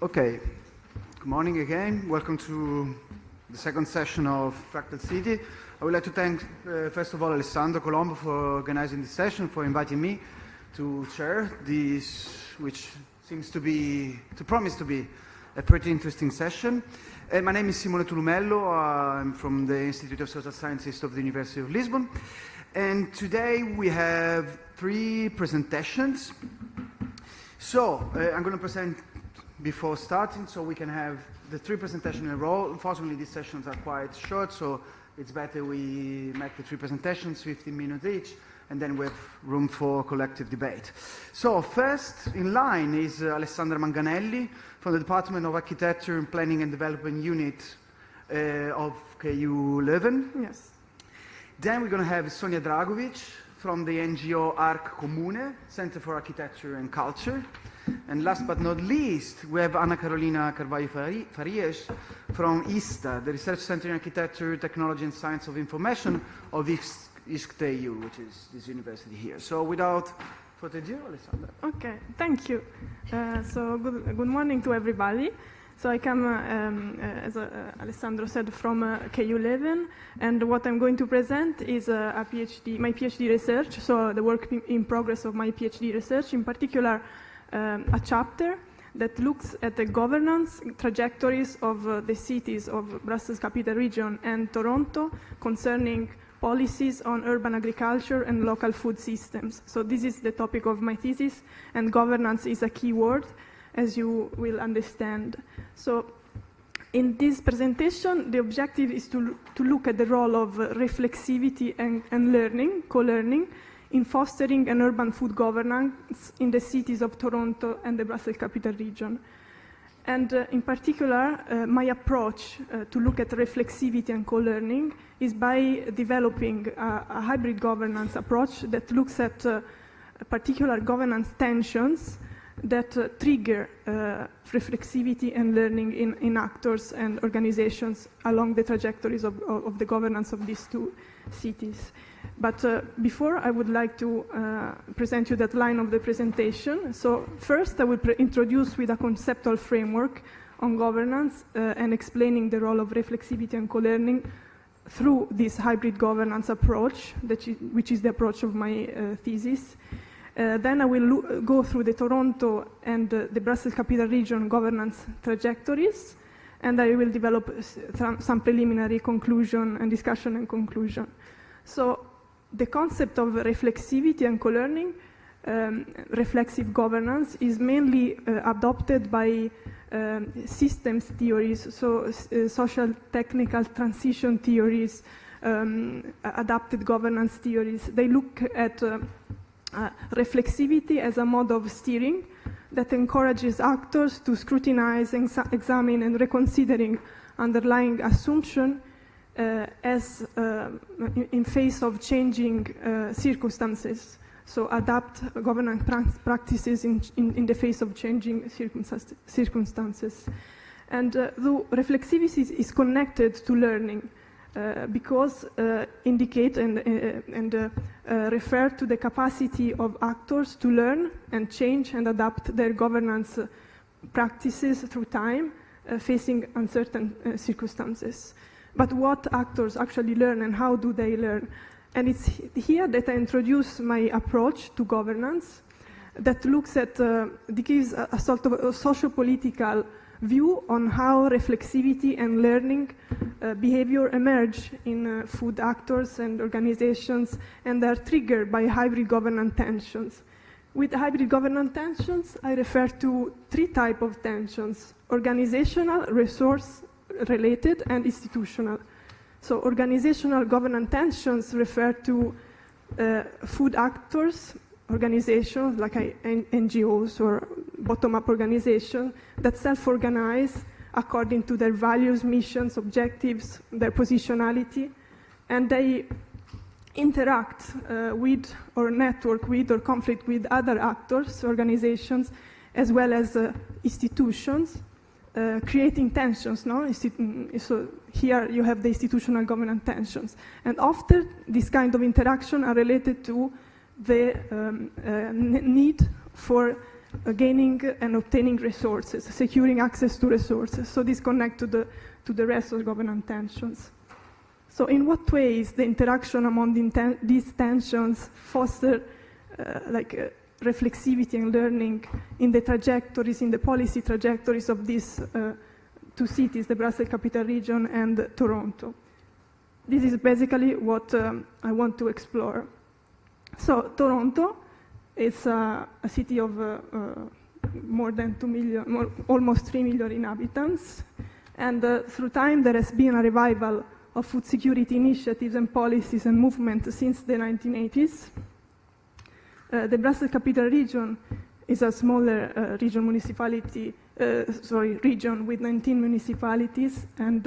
Okay, good morning again. Welcome to the second session of Fractal City. I would like to thank, first of all, Alessandro Colombo for organizing this session, for inviting me to chair this, which seems to promise to be a pretty interesting session. My name is Simone Tulumello. I'm from the Institute of Social Sciences of the University of Lisbon. And today we have 3 presentations. So I'm going to present before starting, so we can have the 3 presentations in a row. Unfortunately, these sessions are quite short, so it's better we make the 3 presentations, 15 minutes each, and then we have room for collective debate. So first in line is Alessandra Manganelli from the Department of Architecture and Planning and Development Unit of KULeuven. Yes. Then we're going to have Sonja DRAGOVIC from the NGO ArchCommune, Center for Architecture and Culture. And last but not least, we have Ana Carolina Carvalho Farias from ISTA, the Research Center in Architecture, Technology and Science of Information of ISCTE-IUL, which is this university here. So without further ado, Alessandra. Okay, thank you. So good morning to everybody. So I come, as Alessandro said, from KULeuven, and what I'm going to present is my PhD research, so the work in progress of my PhD research, in particular a chapter that looks at the governance trajectories of the cities of Brussels Capital Region and Toronto concerning policies on urban agriculture and local food systems. So this is the topic of my thesis, and governance is a key word, as you will understand. So in this presentation, the objective is to look at the role of reflexivity and learning, co-learning, in fostering an urban food governance in the cities of Toronto and the Brussels Capital Region. And in particular, my approach to look at reflexivity and co-learning is by developing a hybrid governance approach that looks at particular governance tensions that trigger reflexivity and learning in actors and organizations along the trajectories of the governance of these 2 cities. But before, I would like to present you that line of the presentation. So first, I will introduce with a conceptual framework on governance and explaining the role of reflexivity and co-learning through this hybrid governance approach, which is the approach of my thesis. Then I will go through the Toronto and the Brussels Capital Region governance trajectories, and I will develop some preliminary conclusion and discussion and conclusion. So the concept of reflexivity and co-learning, reflexive governance, is mainly adopted by systems theories, so social technical transition theories, adapted governance theories. They look at reflexivity as a mode of steering that encourages actors to scrutinize, examine, and reconsidering underlying assumption as in face of changing circumstances. So adapt governance practices in the face of changing circumstances. And though reflexivity is connected to learning, because indicate and refer to the capacity of actors to learn and change and adapt their governance practices through time, facing uncertain circumstances. But what actors actually learn and how do they learn? And it's here that I introduce my approach to governance that looks at, gives a sort of a socio-political view on how reflexivity and learning behavior emerge in food actors and organizations, and are triggered by hybrid governance tensions. With hybrid governance tensions, I refer to 3 types of tensions: organizational, resource-related, and institutional. So organizational governance tensions refer to food actors, organizations like NGOs or bottom-up organizations that self-organize according to their values, missions, objectives, their positionality, and they interact with or network with or conflict with other actors, organizations, as well as institutions, creating tensions. No? So here you have the institutional governance tensions. And often this kind of interaction are related to the need for gaining and obtaining resources, securing access to resources. So this connects to the rest of governance tensions. So in what ways the interaction among these tensions foster reflexivity and learning in the trajectories, in the policy trajectories of these two cities, the Brussels Capital Region and Toronto? This is basically what I want to explore. So Toronto is a city of more than 2 million, almost 3 million inhabitants. And through time, there has been a revival of food security initiatives and policies and movements since the 1980s. The Brussels Capital Region is a smaller region with 19 municipalities, and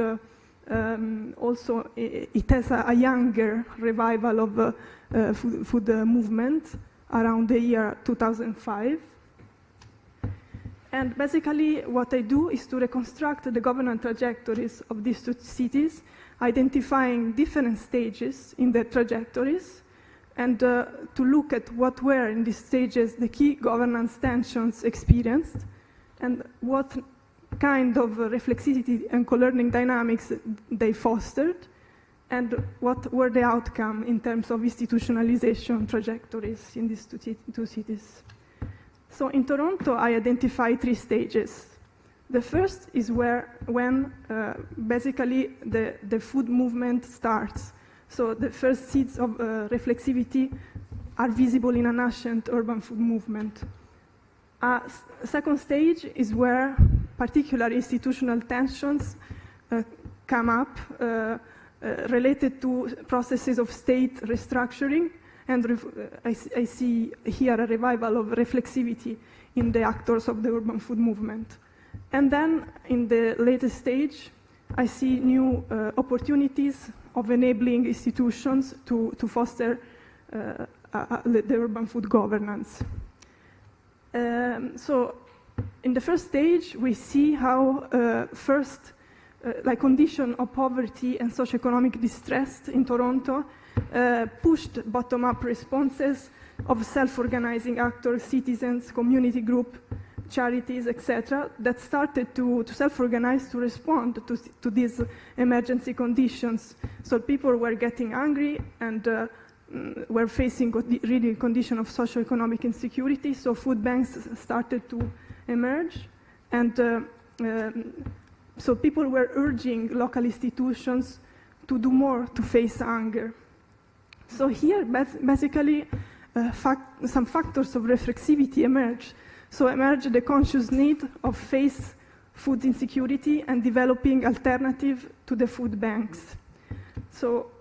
also it has a younger revival of food movement around the year 2005. And basically what I do is to reconstruct the governance trajectories of these two cities, identifying different stages in the trajectories, and to look at what were in these stages the key governance tensions experienced, and what kind of reflexivity and co-learning dynamics they fostered, and what were the outcome in terms of institutionalization trajectories in these two cities. So in Toronto, I identify 3 stages. The first is when basically the food movement starts. So the first seeds of reflexivity are visible in a nascent urban food movement. A second stage is where particular institutional tensions come up related to processes of state restructuring, and I see here a revival of reflexivity in the actors of the urban food movement. And then in the latest stage, I see new opportunities of enabling institutions to foster the urban food governance. So in the first stage, we see how condition of poverty and socioeconomic distress in Toronto pushed bottom-up responses of self-organizing actors, citizens, community group, charities, etc., that started to self-organize to respond to these emergency conditions. So people were getting angry and were facing really condition of socioeconomic insecurity, so food banks started to emerge, and so people were urging local institutions to do more to face hunger. So here, basically, some factors of reflexivity emerge. So emerge the conscious need of face food insecurity and developing alternative to the food banks. So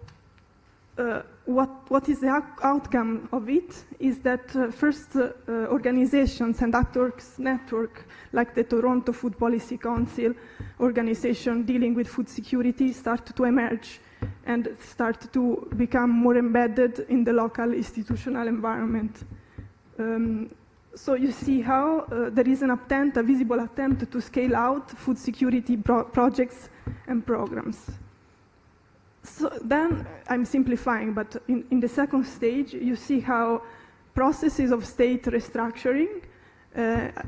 what is the outcome of it is that first organizations and actors network like the Toronto Food Policy Council organization dealing with food security start to emerge and start to become more embedded in the local institutional environment. So you see how there is a visible attempt to scale out food security projects and programs. So then, I'm simplifying, but in the second stage, you see how processes of state restructuring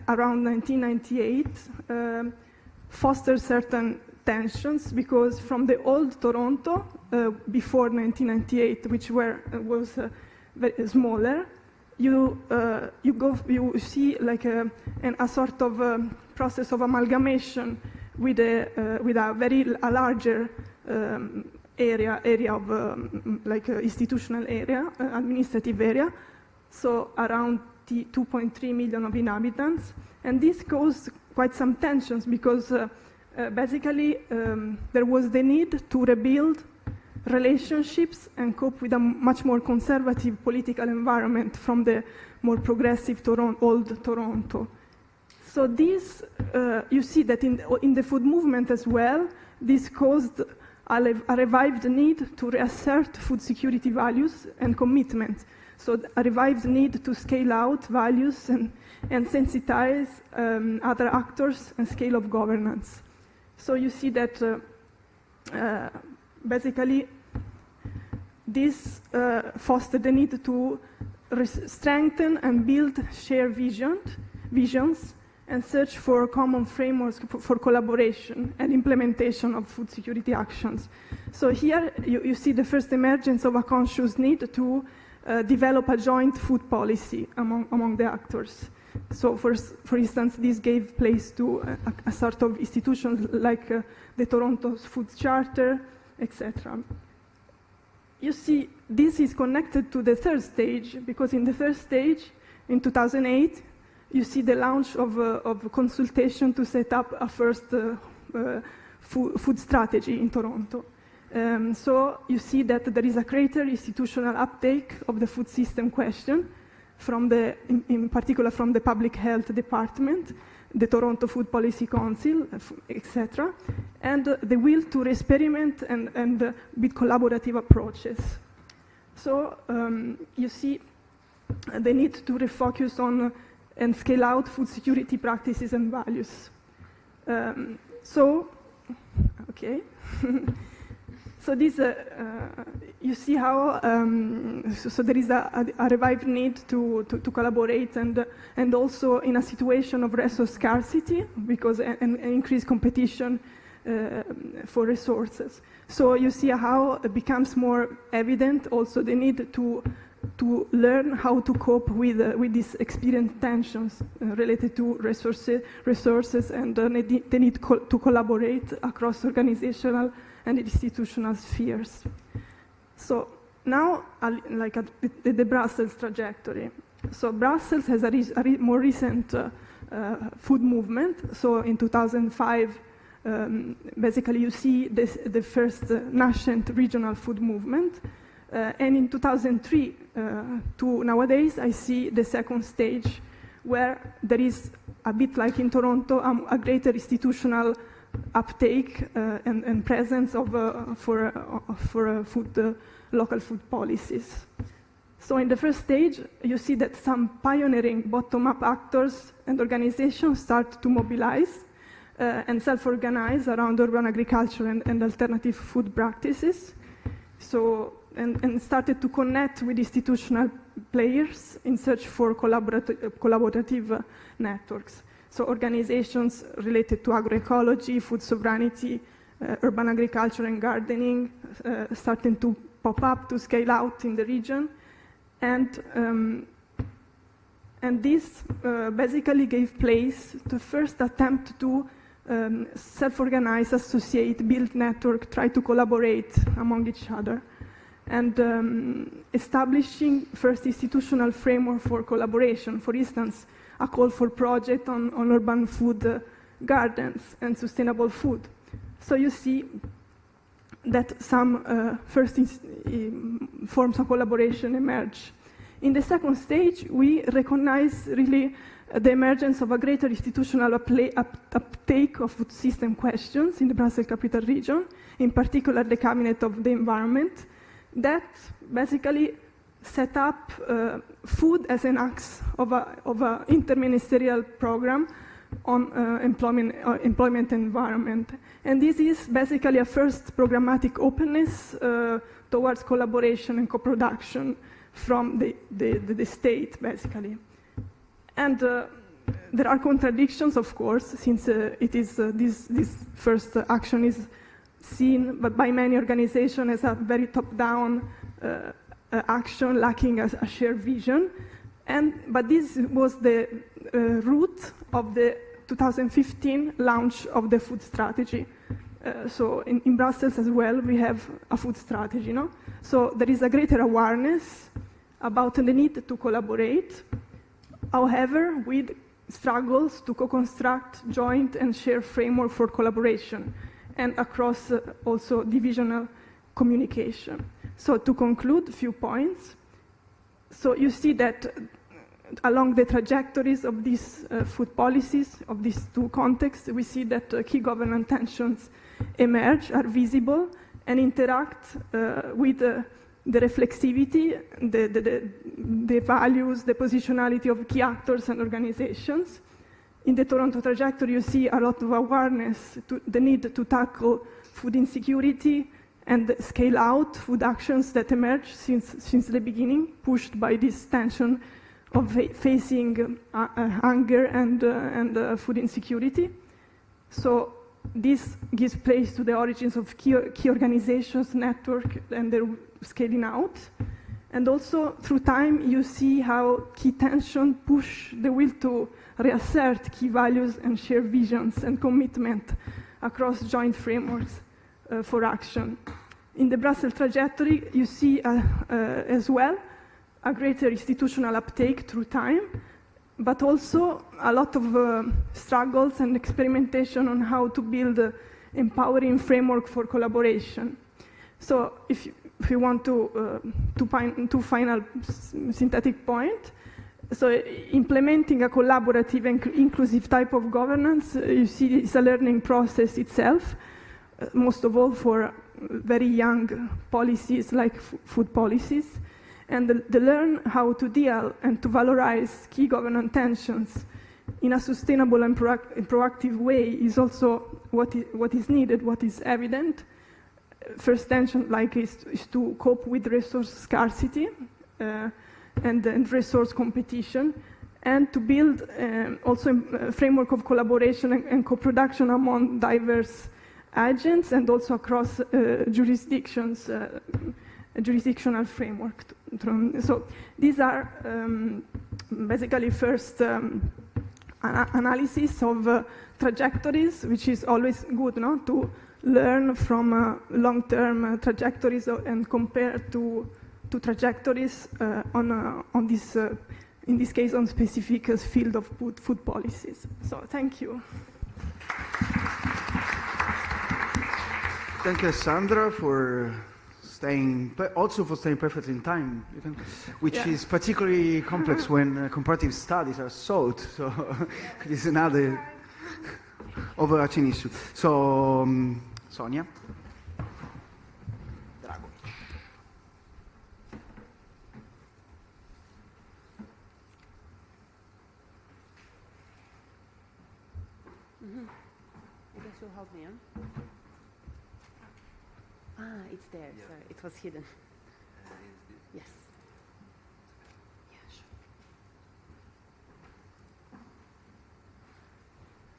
around 1998 foster certain tensions, because from the old Toronto, before 1998, which was very smaller, you see like a sort of process of amalgamation with a larger area of institutional area, administrative area, so around 2.3 million of inhabitants, and this caused quite some tensions because basically there was the need to rebuild relationships and cope with a much more conservative political environment from the more progressive old Toronto. So this, you see that in the food movement as well, this caused a revived need to reassert food security values and commitment. So a revived need to scale out values and sensitize other actors and scale of governance. So you see that basically this fostered the need to strengthen and build shared vision visions and search for common frameworks for collaboration and implementation of food security actions. So here you see the first emergence of a conscious need to develop a joint food policy among the actors. So for instance, this gave place to a sort of institutions like the Toronto Food Charter, etc. You see, this is connected to the third stage, because in the first stage, in 2008, you see the launch of a consultation to set up a first food strategy in Toronto. So you see that there is a greater institutional uptake of the food system question, in particular from the Public Health Department, the Toronto Food Policy Council, etc., and the will to experiment and with collaborative approaches. So you see the need to refocus on and scale out food security practices and values. So this, you see how, so there is a revived need to collaborate and also in a situation of resource scarcity, because an increased competition for resources. So you see how it becomes more evident also the need to learn how to cope with these experienced tensions related to resources and the need to collaborate across organizational and institutional spheres. So now, like the Brussels trajectory. So Brussels has a more recent food movement. So in 2005, basically you see the first nascent regional food movement. And in 2003 to nowadays, I see the second stage, where there is, a bit like in Toronto, a greater institutional uptake and presence of for local food policies. So in the first stage, you see that some pioneering bottom-up actors and organizations start to mobilize and self-organize around urban agriculture and alternative food practices. So, and started to connect with institutional players in search for collaborative networks. So organizations related to agroecology, food sovereignty, urban agriculture and gardening starting to pop up, to scale out in the region. And this basically gave place to the first attempt to self-organize, associate, build network, try to collaborate among each other. And establishing first institutional framework for collaboration, for instance, a call for project on urban food gardens and sustainable food. So you see that some first forms of collaboration emerge. In the second stage, we recognize really the emergence of a greater institutional uptake of food system questions in the Brussels Capital Region, in particular the Cabinet of the Environment, that basically set up food as an axe of an interministerial program on employment environment. And this is basically a first programmatic openness towards collaboration and co-production from the state, basically. And there are contradictions, of course, since it is this first action is seen by many organizations as a very top-down action lacking a shared vision. But this was the root of the 2015 launch of the food strategy. So in Brussels as well, we have a food strategy, no? So there is a greater awareness about the need to collaborate, however, with struggles to co-construct joint and shared framework for collaboration, and across also divisional communication. So to conclude, a few points. So you see that along the trajectories of these food policies, of these two contexts, we see that key governance tensions emerge, are visible, and interact with the reflexivity, the values, the positionality of key actors and organizations. In the Toronto trajectory, you see a lot of awareness to the need to tackle food insecurity and scale out food actions that emerge since the beginning, pushed by this tension facing hunger and food insecurity. So this gives place to the origins of key organizations, network, and their scaling out. And also, through time, you see how key tension push the will to reassert key values and share visions and commitment across joint frameworks for action. In the Brussels trajectory, you see as well a greater institutional uptake through time, but also a lot of struggles and experimentation on how to build an empowering framework for collaboration. So if you want to final synthetic point, so implementing a collaborative and inclusive type of governance, you see it's a learning process itself, most of all for very young policies like food policies, and the learn how to deal and to valorize key governance tensions in a sustainable and proactive way is also what is needed, what is evident. First tension is to cope with resource scarcity and resource competition, and to build also a framework of collaboration and co-production among diverse agents and also across jurisdictions, jurisdictional framework. So these are basically first analysis of trajectories, which is always good, no? To learn from long-term trajectories and compare to trajectories on this, in this case, on specific field of food policies. So thank you. Thank you, Alessandra, for staying perfectly in time, which is particularly complex when comparative studies are sought. So this is another overarching issue. So, Sonia. I guess you'll help me, huh? It's there. Yeah. Sorry, it was hidden. Yes. Yeah,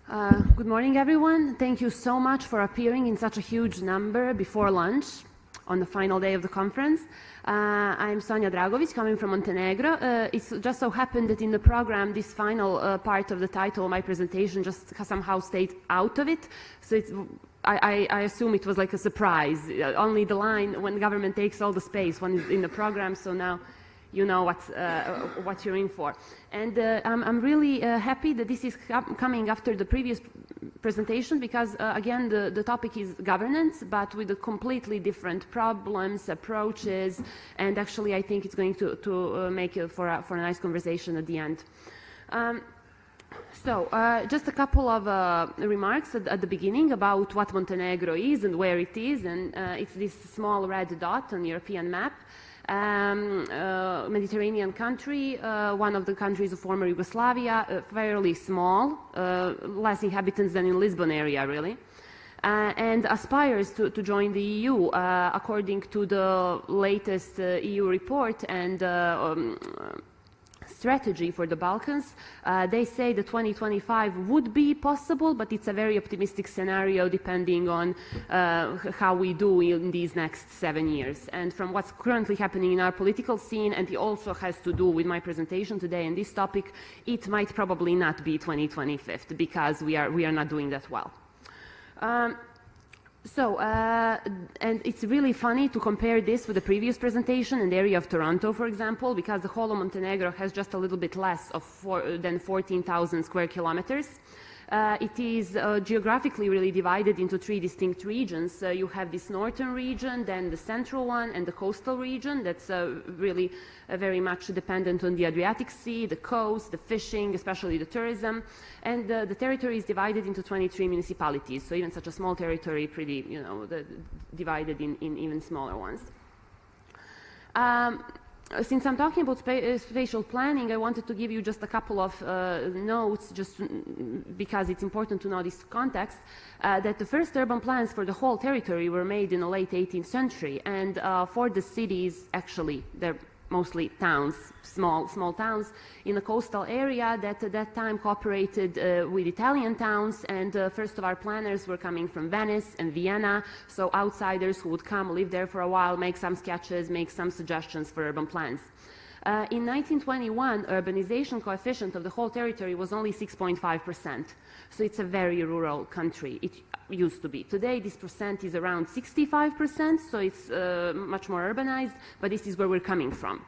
sure. Good morning, everyone. Thank you so much for appearing in such a huge number before lunch on the final day of the conference. I'm Sonja Dragovic, coming from Montenegro. It's just so happened that in the program, this final part of the title of my presentation just somehow stayed out of it. So it's, I assume it was like a surprise. Only the line, when government takes all the space, one is in the program, so now you know what you're in for. And I'm really happy that this is coming after the previous presentation, because again, the topic is governance, but with a completely different problems, approaches, and actually I think it's going to make for a nice conversation at the end. So, just a couple of remarks at the beginning about what Montenegro is and where it is, and it's this small red dot on the European map. Mediterranean country, one of the countries of former Yugoslavia, fairly small, less inhabitants than in Lisbon area, really, and aspires to join the EU, according to the latest EU report and strategy for the Balkans. They say that 2025 would be possible, but it's a very optimistic scenario depending on how we do in these next 7 years. And from what's currently happening in our political scene, and it also has to do with my presentation today and this topic, it might probably not be 2025 because we are not doing that well. And it's really funny to compare this with the previous presentation in the area of Toronto, for example, because the whole of Montenegro has just a little bit less than 14,000 square kilometers. It is geographically really divided into 3 distinct regions. You have this northern region, then the central one, and the coastal region that's really very much dependent on the Adriatic Sea, the coast, the fishing, especially the tourism. And the territory is divided into 23 municipalities, so even such a small territory, pretty, divided in even smaller ones. Since I'm talking about spatial planning, I wanted to give you just a couple of notes, just because it's important to know this context, that the first urban plans for the whole territory were made in the late 18th century, and for the cities, actually, they're mostly towns, small towns in the coastal area that at that time cooperated with Italian towns, and first of our planners were coming from Venice and Vienna, so outsiders who would come, live there for a while, make some sketches, make some suggestions for urban plans. In 1921, urbanization coefficient of the whole territory was only 6.5%. So it's a very rural country. It used to be. Today, this percent is around 65%, so it's much more urbanized, but this is where we're coming from.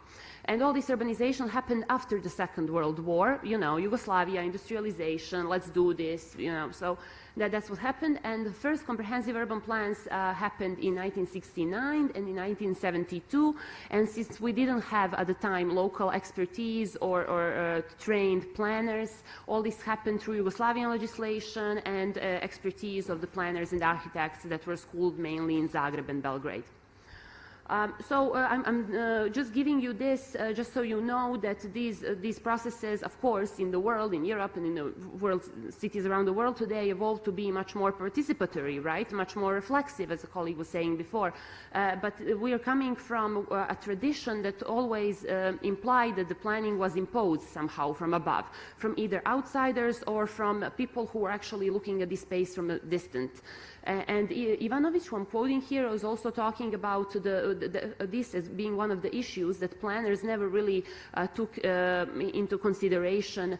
And all this urbanization happened after the Second World War, you know, Yugoslavia, industrialization, let's do this, you know, so that's what happened. And the first comprehensive urban plans happened in 1969 and in 1972. And since we didn't have at the time local expertise or trained planners, all this happened through Yugoslavian legislation and expertise of the planners and architects that were schooled mainly in Zagreb and Belgrade. I'm just giving you this just so you know that these processes, of course, in the world, in Europe and in the world, cities around the world today, evolved to be much more participatory, right? Much more reflexive, as a colleague was saying before. But we are coming from a tradition that always implied that the planning was imposed somehow from above, from either outsiders or from people who were actually looking at this space from a distance. And Ivanovic, who I'm quoting here, was also talking about this as being one of the issues that planners never really took into consideration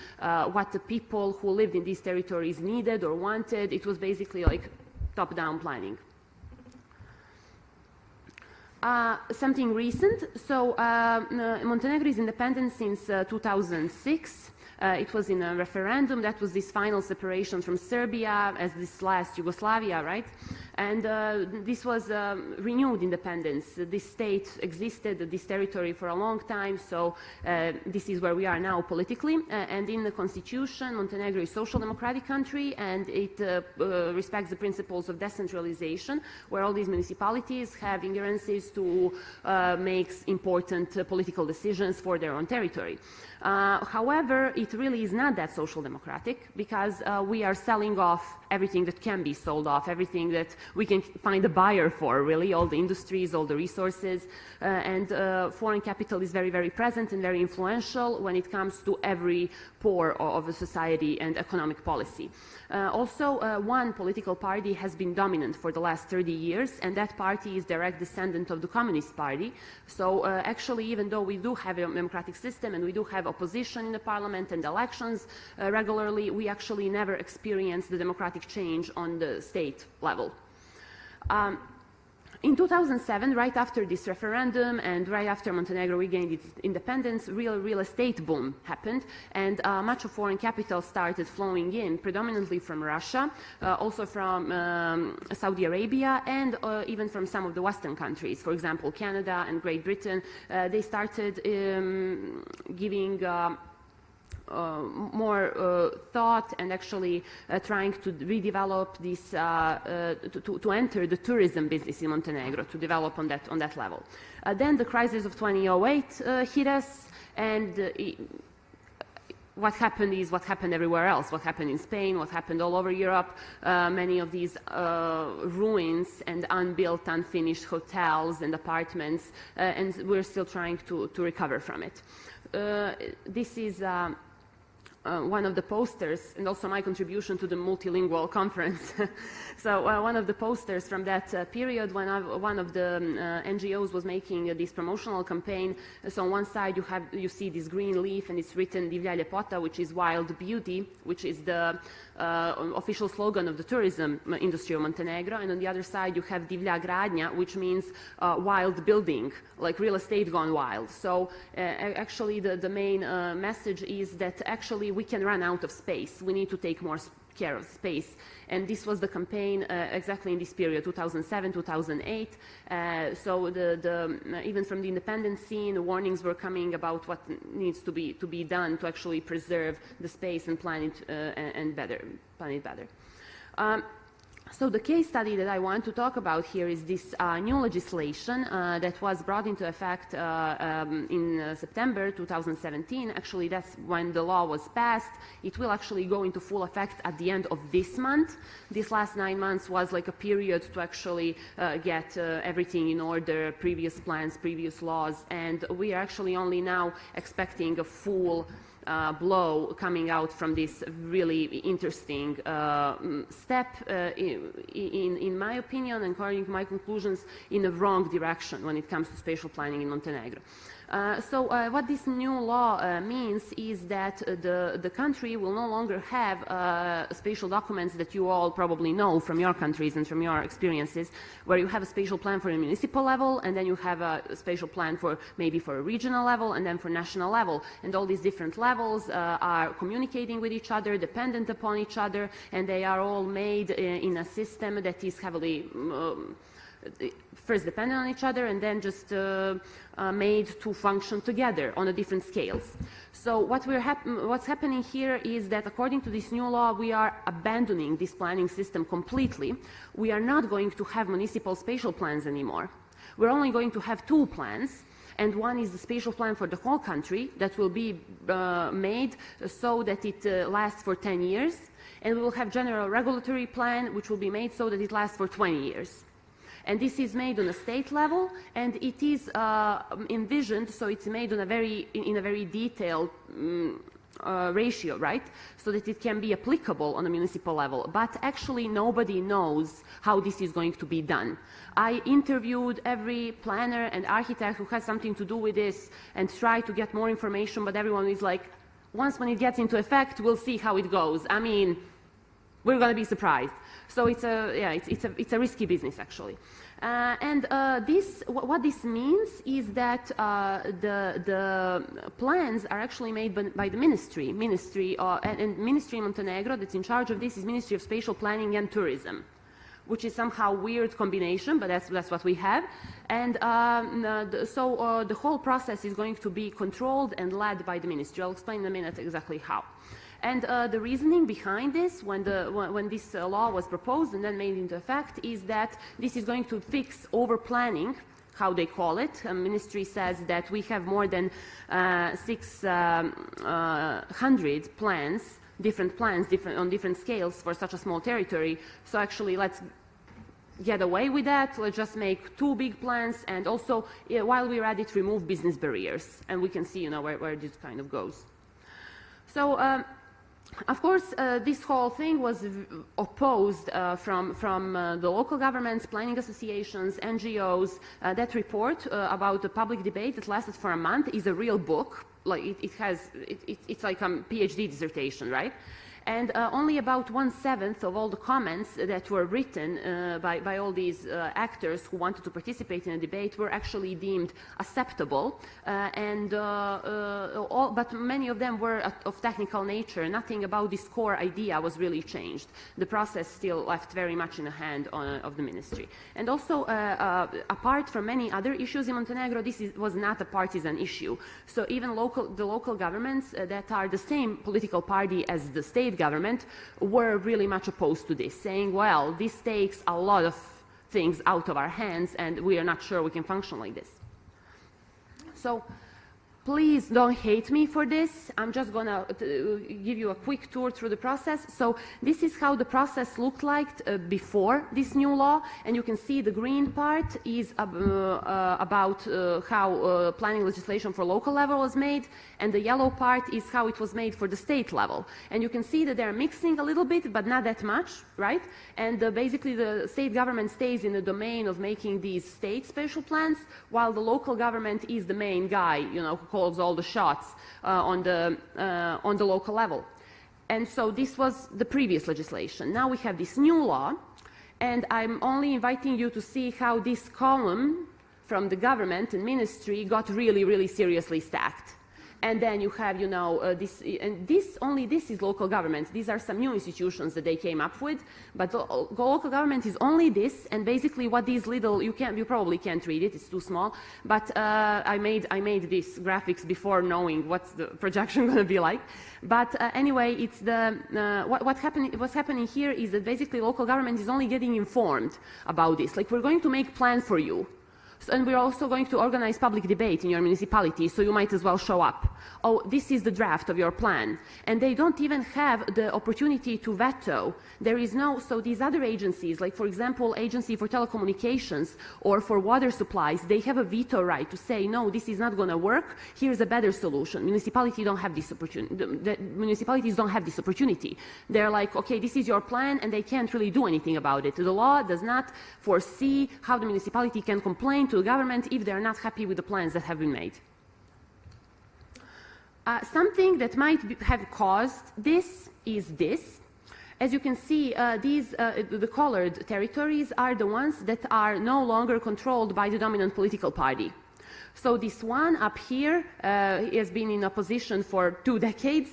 what the people who lived in these territories needed or wanted. It was basically like top-down planning. Something recent. So Montenegro is independent since 2006. It was in a referendum. That was this final separation from Serbia as this last Yugoslavia, right? And this was renewed independence. This state existed, this territory, for a long time, so this is where we are now politically. And in the constitution, Montenegro is a social democratic country, and it respects the principles of decentralization, where all these municipalities have ingerencies to make important political decisions for their own territory. However, it really is not that social democratic, because we are selling off everything that can be sold off, everything that we can find a buyer for, really, all the industries, all the resources, and foreign capital is very, very present and very influential when it comes to every pore of a society and economic policy. Also, one political party has been dominant for the last 30 years, and that party is direct descendant of the Communist Party. So actually, even though we do have a democratic system and we do have opposition in the parliament and elections regularly, we actually never experience the democratic change on the state level. In 2007, right after this referendum and right after Montenegro regained its independence, real estate boom happened, and much of foreign capital started flowing in, predominantly from Russia, also from Saudi Arabia, and even from some of the Western countries. For example, Canada and Great Britain. They started giving more thought and actually trying to redevelop this, to enter the tourism business in Montenegro, to develop on that level. Then the crisis of 2008 hit us, and what happened is what happened everywhere else, what happened in Spain, what happened all over Europe. Many of these ruins and unbuilt, unfinished hotels and apartments, and we're still trying to recover from it. This is one of the posters, and also my contribution to the multilingual conference. So one of the posters from that period, when one of the NGOs was making this promotional campaign. So on one side you see this green leaf, and it's written Divlja ljepota, which is wild beauty, which is the official slogan of the tourism industry of Montenegro, and on the other side you have Divlja gradnja, which means wild building, like real estate gone wild. So actually the main message is that actually we can run out of space. We need to take more care of space. And this was the campaign exactly in this period, 2007, 2008. So even from the independent scene, warnings were coming about what needs to be done to actually preserve the space and plan it better. So the case study that I want to talk about here is this new legislation that was brought into effect in September 2017. Actually, that's when the law was passed. It will actually go into full effect at the end of this month. This last 9 months was like a period to actually get everything in order, previous plans, previous laws, and we are actually only now expecting a full blow coming out from this really interesting step, in my opinion, and according to my conclusions, in the wrong direction when it comes to spatial planning in Montenegro. So what this new law means is that the country will no longer have spatial documents that you all probably know from your countries and from your experiences, where you have a spatial plan for a municipal level, and then you have a spatial plan for maybe for a regional level, and then for national level. And all these different levels are communicating with each other, dependent upon each other, and they are all made in a system that is heavily first dependent on each other, and then just made to function together on a different scales. So what's happening here is that according to this new law, we are abandoning this planning system completely. We are not going to have municipal spatial plans anymore. We're only going to have 2 plans, and one is the spatial plan for the whole country that will be made so that it lasts for 10 years, and we will have general regulatory plan which will be made so that it lasts for 20 years. And this is made on a state level, and it is envisioned, so it's made on in a very detailed ratio, right? So that it can be applicable on a municipal level. But actually nobody knows how this is going to be done. I interviewed every planner and architect who has something to do with this and tried to get more information, but everyone is like, once when it gets into effect, we'll see how it goes. I mean, we're going to be surprised. So it's a risky business, actually. What this means is that the plans are actually made by the ministry. And Ministry in Montenegro that's in charge of this is Ministry of Spatial Planning and Tourism, which is somehow a weird combination, but that's what we have. And the whole process is going to be controlled and led by the ministry. I'll explain in a minute exactly how. And the reasoning behind this, when this law was proposed and then made into effect, is that this is going to fix over-planning, how they call it. Ministry says that we have more than 600 plans, different plans on different scales for such a small territory. So actually, let's get away with that. Let's just make 2 big plans, and also, while we're at it, remove business barriers. And we can see, where this kind of goes. So, of course, this whole thing was opposed from the local governments, planning associations, NGOs. That report about the public debate that lasted for a month is a real book. Like it's like a PhD dissertation, right? And only about 1/7 of all the comments that were written by all these actors who wanted to participate in a debate were actually deemed acceptable. But many of them were of technical nature. Nothing about this core idea was really changed. The process still left very much in the hand of the ministry. And also, apart from many other issues in Montenegro, this was not a partisan issue. So even the local governments that are the same political party as the state government were really much opposed to this, saying, well, this takes a lot of things out of our hands and we are not sure we can function like this. So please don't hate me for this. I'm just going to give you a quick tour through the process. So this is how the process looked like before this new law. And you can see the green part is about how planning legislation for local level was made. And the yellow part is how it was made for the state level. And you can see that they're mixing a little bit, but not that much, right? And basically the state government stays in the domain of making these state spatial plans, while the local government is the main guy, who calls all the shots on the local level. And so this was the previous legislation. Now we have this new law, and I'm only inviting you to see how this column from the government and ministry got really, really seriously stacked. And then you have, you know, only this is local government. These are some new institutions that they came up with, but the local government is only this, and basically what these little, you probably can't read it, it's too small, but I made these graphics before knowing what's the projection going to be like. But anyway, it's what's happening here is that basically local government is only getting informed about this. Like, we're going to make plan for you. And we're also going to organize public debate in your municipality, so you might as well show up. Oh, this is the draft of your plan. And they don't even have the opportunity to veto. There is no, so these other agencies, like for example, Agency for Telecommunications or for water supplies, they have a veto right to say, no, this is not going to work, here's a better solution. Municipalities don't have this opportunity. They're like, okay, this is your plan, and they can't really do anything about it. The law does not foresee how the municipality can complain to the government if they're not happy with the plans that have been made. Something that might have caused this is this. As you can see, the colored territories are the ones that are no longer controlled by the dominant political party. So this one up here has been in opposition for 2 decades,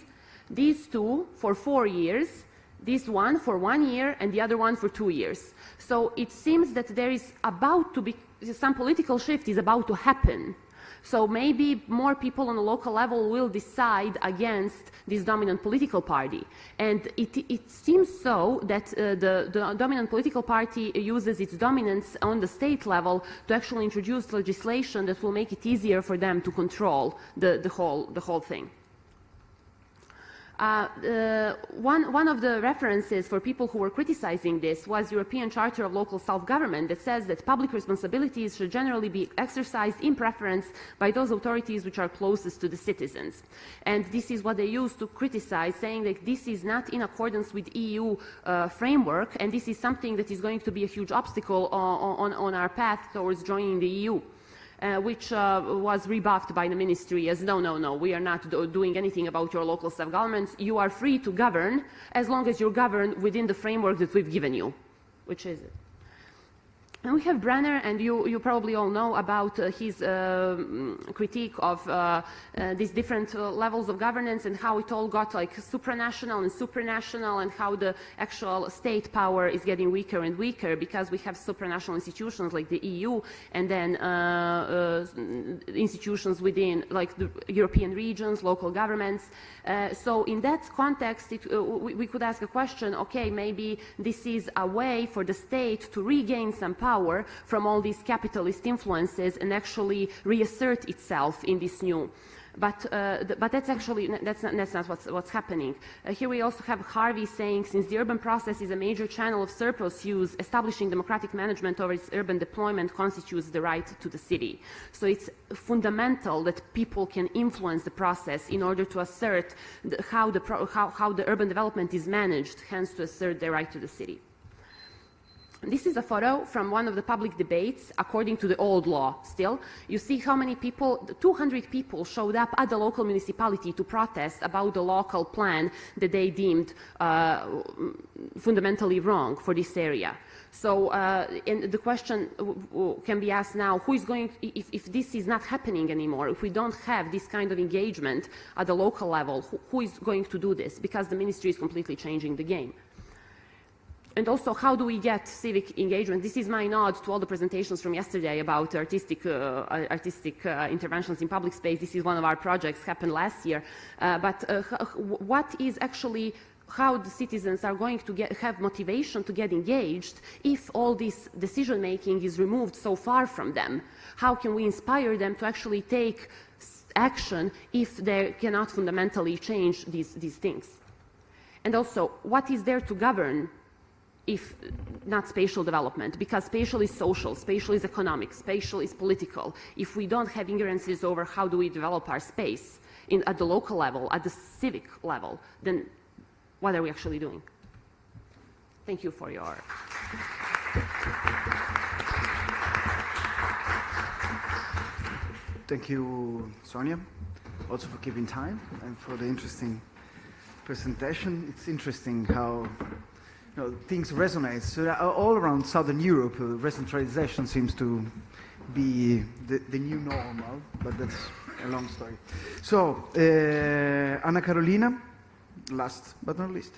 these two for 4 years, this one for 1 year, and the other one for 2 years. So it seems that there is about to be, some political shift is about to happen. So maybe more people on the local level will decide against this dominant political party. And it seems so that the dominant political party uses its dominance on the state level to actually introduce legislation that will make it easier for them to control the whole thing. One of the references for people who were criticizing this was European Charter of Local Self-Government that says that public responsibilities should generally be exercised in preference by those authorities which are closest to the citizens. And this is what they use to criticize, saying that this is not in accordance with EU framework, and this is something that is going to be a huge obstacle on our path towards joining the EU. Which was rebuffed by the ministry as, no, we are not doing anything about your local self-governments. You are free to govern as long as you govern within the framework that we've given you, which is it. And we have Brenner, and you probably all know about his critique of these different levels of governance and how it all got like supranational and supranational, and how the actual state power is getting weaker and weaker because we have supranational institutions like the EU, and then institutions within like the European regions, local governments. So in that context, we could ask a question, okay, maybe this is a way for the state to regain some power from all these capitalist influences and actually reassert itself in this new. But that's actually, that's not what's happening. Here we also have Harvey saying, since the urban process is a major channel of surplus use, establishing democratic management over its urban deployment constitutes the right to the city. So it's fundamental that people can influence the process in order to assert how the urban development is managed, hence to assert their right to the city. This is a photo from one of the public debates according to the old law still. You see how many people, 200 people showed up at the local municipality to protest about the local plan that they deemed fundamentally wrong for this area. So and the question can be asked now, who is going, if this is not happening anymore, if we don't have this kind of engagement at the local level, who is going to do this? Because the ministry is completely changing the game. And also, how do we get civic engagement? This is my nod to all the presentations from yesterday about artistic interventions in public space. This is one of our projects, happened last year. But what is actually how the citizens are going to have motivation to get engaged if all this decision-making is removed so far from them? How can we inspire them to actually take action if they cannot fundamentally change these things? And also, what is there to govern if not spatial development? Because spatial is social, spatial is economic, spatial is political. If we don't have ingerences over how do we develop our space at the local level, at the civic level, then what are we actually doing? Thank you for your... Thank you, Sonia, also for keeping time and for the interesting presentation. It's interesting how things resonate. So all around Southern Europe, recentralization seems to be the new normal, but that's a long story. So, Anna Carolina, last but not least.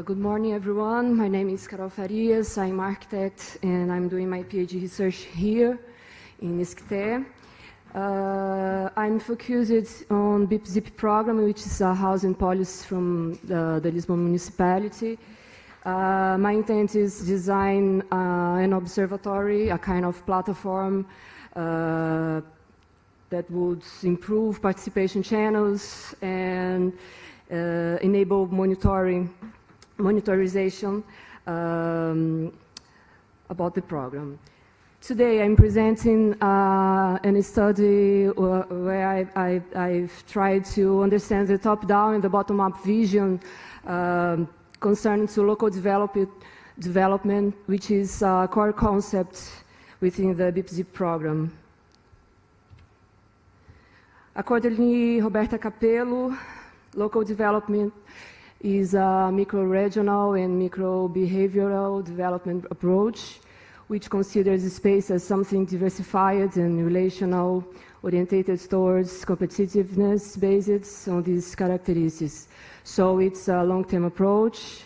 Good morning, everyone. My name is Carol Farias. I'm architect, and I'm doing my PhD research here in ISCTE. I'm focused on bip-zip program, which is a housing policy from the Lisbon municipality. My intent is design an observatory, a kind of platform that would improve participation channels and enable monitorization about the program. Today I'm presenting a study where I've tried to understand the top-down and the bottom-up vision concerning to local development, which is a core concept within the bip-zip program. Accordingly, Roberta Capello, local development is a micro-regional and micro-behavioral development approach, which considers the space as something diversified and relational, orientated towards competitiveness based on these characteristics. So it's a long-term approach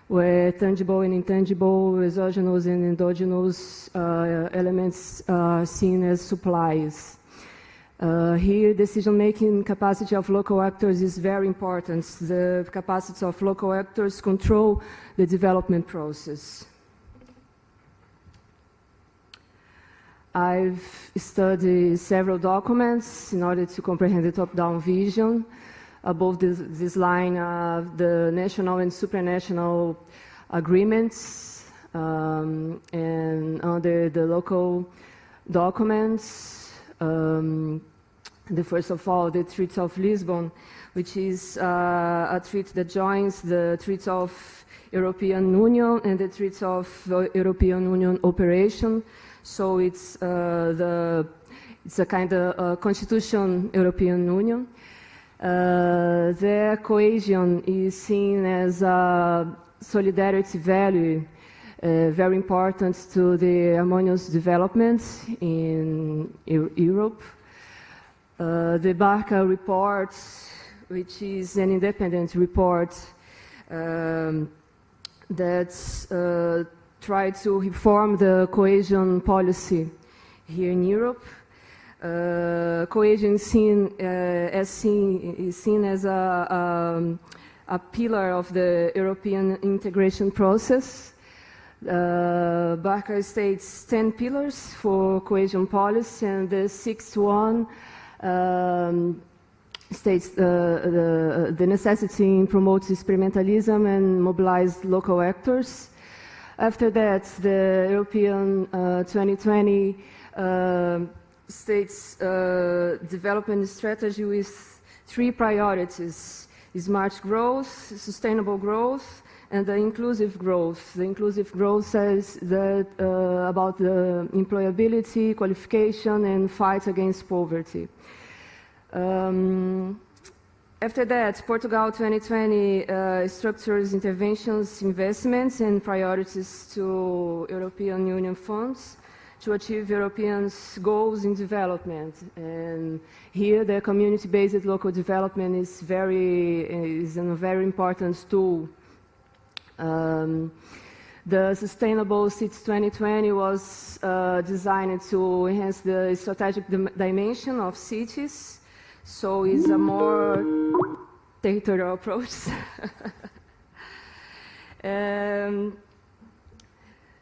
where tangible and intangible, exogenous and endogenous elements are seen as supplies. Here, decision-making capacity of local actors is very important. The capacity of local actors control the development process. I've studied several documents in order to comprehend the top-down vision. Above this line of the national and supranational agreements, and under the local documents, first of all, the Treaty of Lisbon, which is a treaty that joins the Treaty of European Union and the Treaty of European Union Operation. So it's a kind of constitution European Union. Their cohesion is seen as a solidarity value, very important to the harmonious development in Europe. The Barca report, which is an independent report that tried to reform the cohesion policy here in Europe. Cohesion is seen as a pillar of the European integration process. Barca states 10 pillars for cohesion policy, and the sixth one states the necessity in promote experimentalism and mobilize local actors. After that, the European 2020 states development strategy with 3 priorities: smart growth, sustainable growth, and the inclusive growth. The inclusive growth says that about the employability, qualification, and fight against poverty. After that, Portugal 2020 structures, interventions, investments, and priorities to European Union funds to achieve Europeans' goals in development. And here, the community-based local development is a very important tool. The Sustainable Cities 2020 was designed to enhance the strategic dimension of cities, so it's a more territorial approach.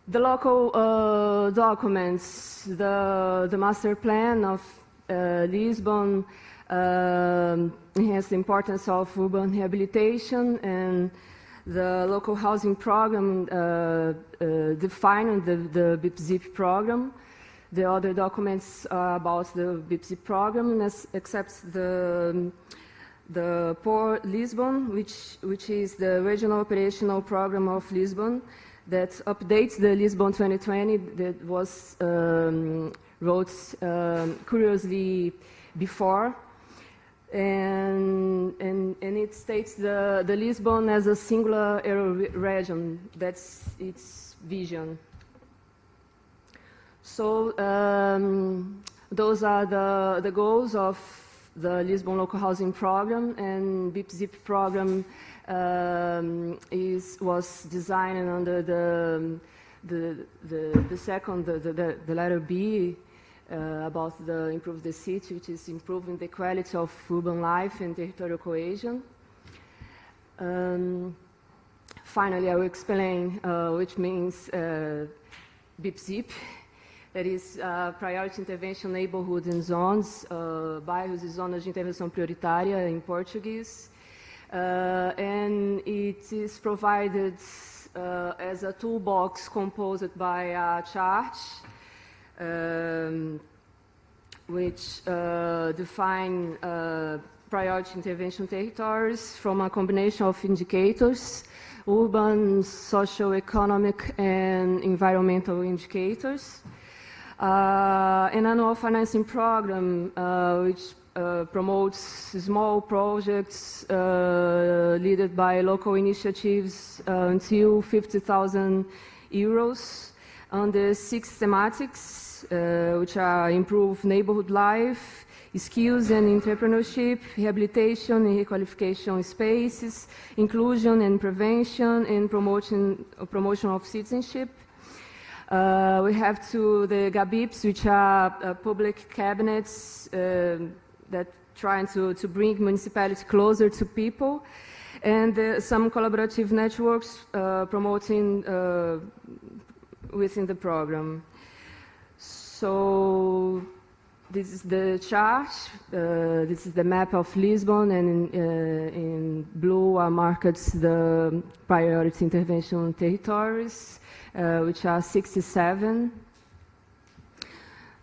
The local documents, the master plan of Lisbon enhanced the importance of urban rehabilitation, and the local housing program defined the bip-zip program. The other documents are about the bip-zip program, except the Port Lisbon, which is the regional operational program of Lisbon that updates the Lisbon 2020 that was wrote curiously before. and it states the Lisbon as a singular region. That's its vision. So those are the goals of the Lisbon Local Housing Program, and bip-zip program was designed under the letter B about improve the city, which is improving the quality of urban life and territorial cohesion. Finally, I will explain which means bip-zip. That is Priority Intervention Neighborhood and Zones, bairros e zonas de intervenção prioritária in Portuguese. And it is provided as a toolbox composed by a chart which define priority intervention territories from a combination of indicators, urban, socio-economic, and environmental indicators. An annual financing program which promotes small projects led by local initiatives until 50,000 euros under 6 thematics, which are improve neighborhood life, skills and entrepreneurship, rehabilitation and requalification spaces, inclusion and prevention, and promotion of citizenship. We have the GABIPs, which are public cabinets that trying to bring municipality closer to people, and some collaborative networks promoting within the program. So this is the chart. This is the map of Lisbon, and in blue are marked the priority intervention territories, which are 67.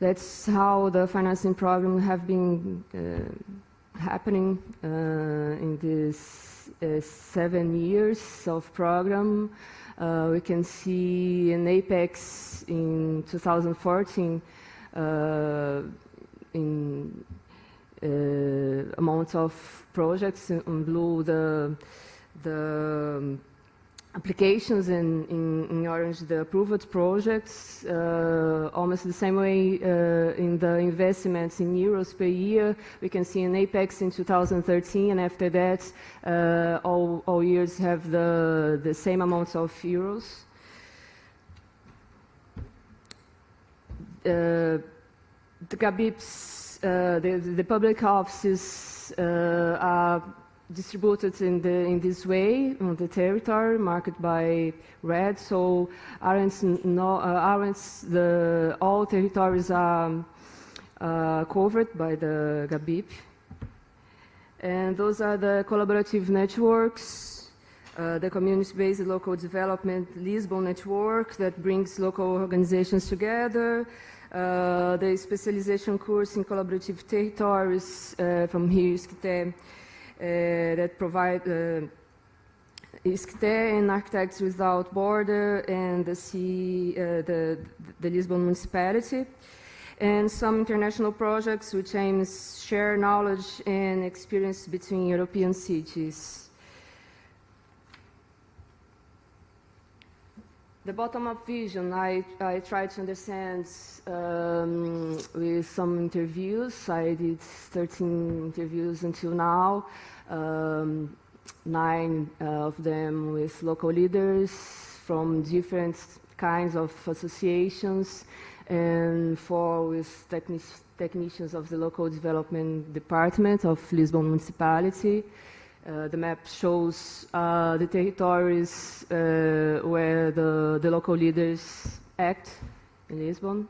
That's how the financing program have been happening in this 7 years of program. We can see an apex in 2014 in amount of projects. In blue, the applications, and in orange the approved projects. Almost the same way in the investments in euros per year. We can see an apex in 2013, and after that all years have the same amounts of euros. The GABIPs, the public offices are distributed in this way on the territory, marked by red. So all territories are covered by the GABIP. And those are the collaborative networks, the community-based local development Lisbon network that brings local organizations together, the specialization course in collaborative territories from here, ISCTE, that provide ISCTE and Architects Without Border and the Lisbon municipality, and some international projects which aims share knowledge and experience between European cities. The bottom-up vision, I tried to understand with some interviews. I did 13 interviews until now, 9 of them with local leaders from different kinds of associations, and 4 with technicians of the local development department of Lisbon municipality. The map shows the territories where the local leaders act in Lisbon.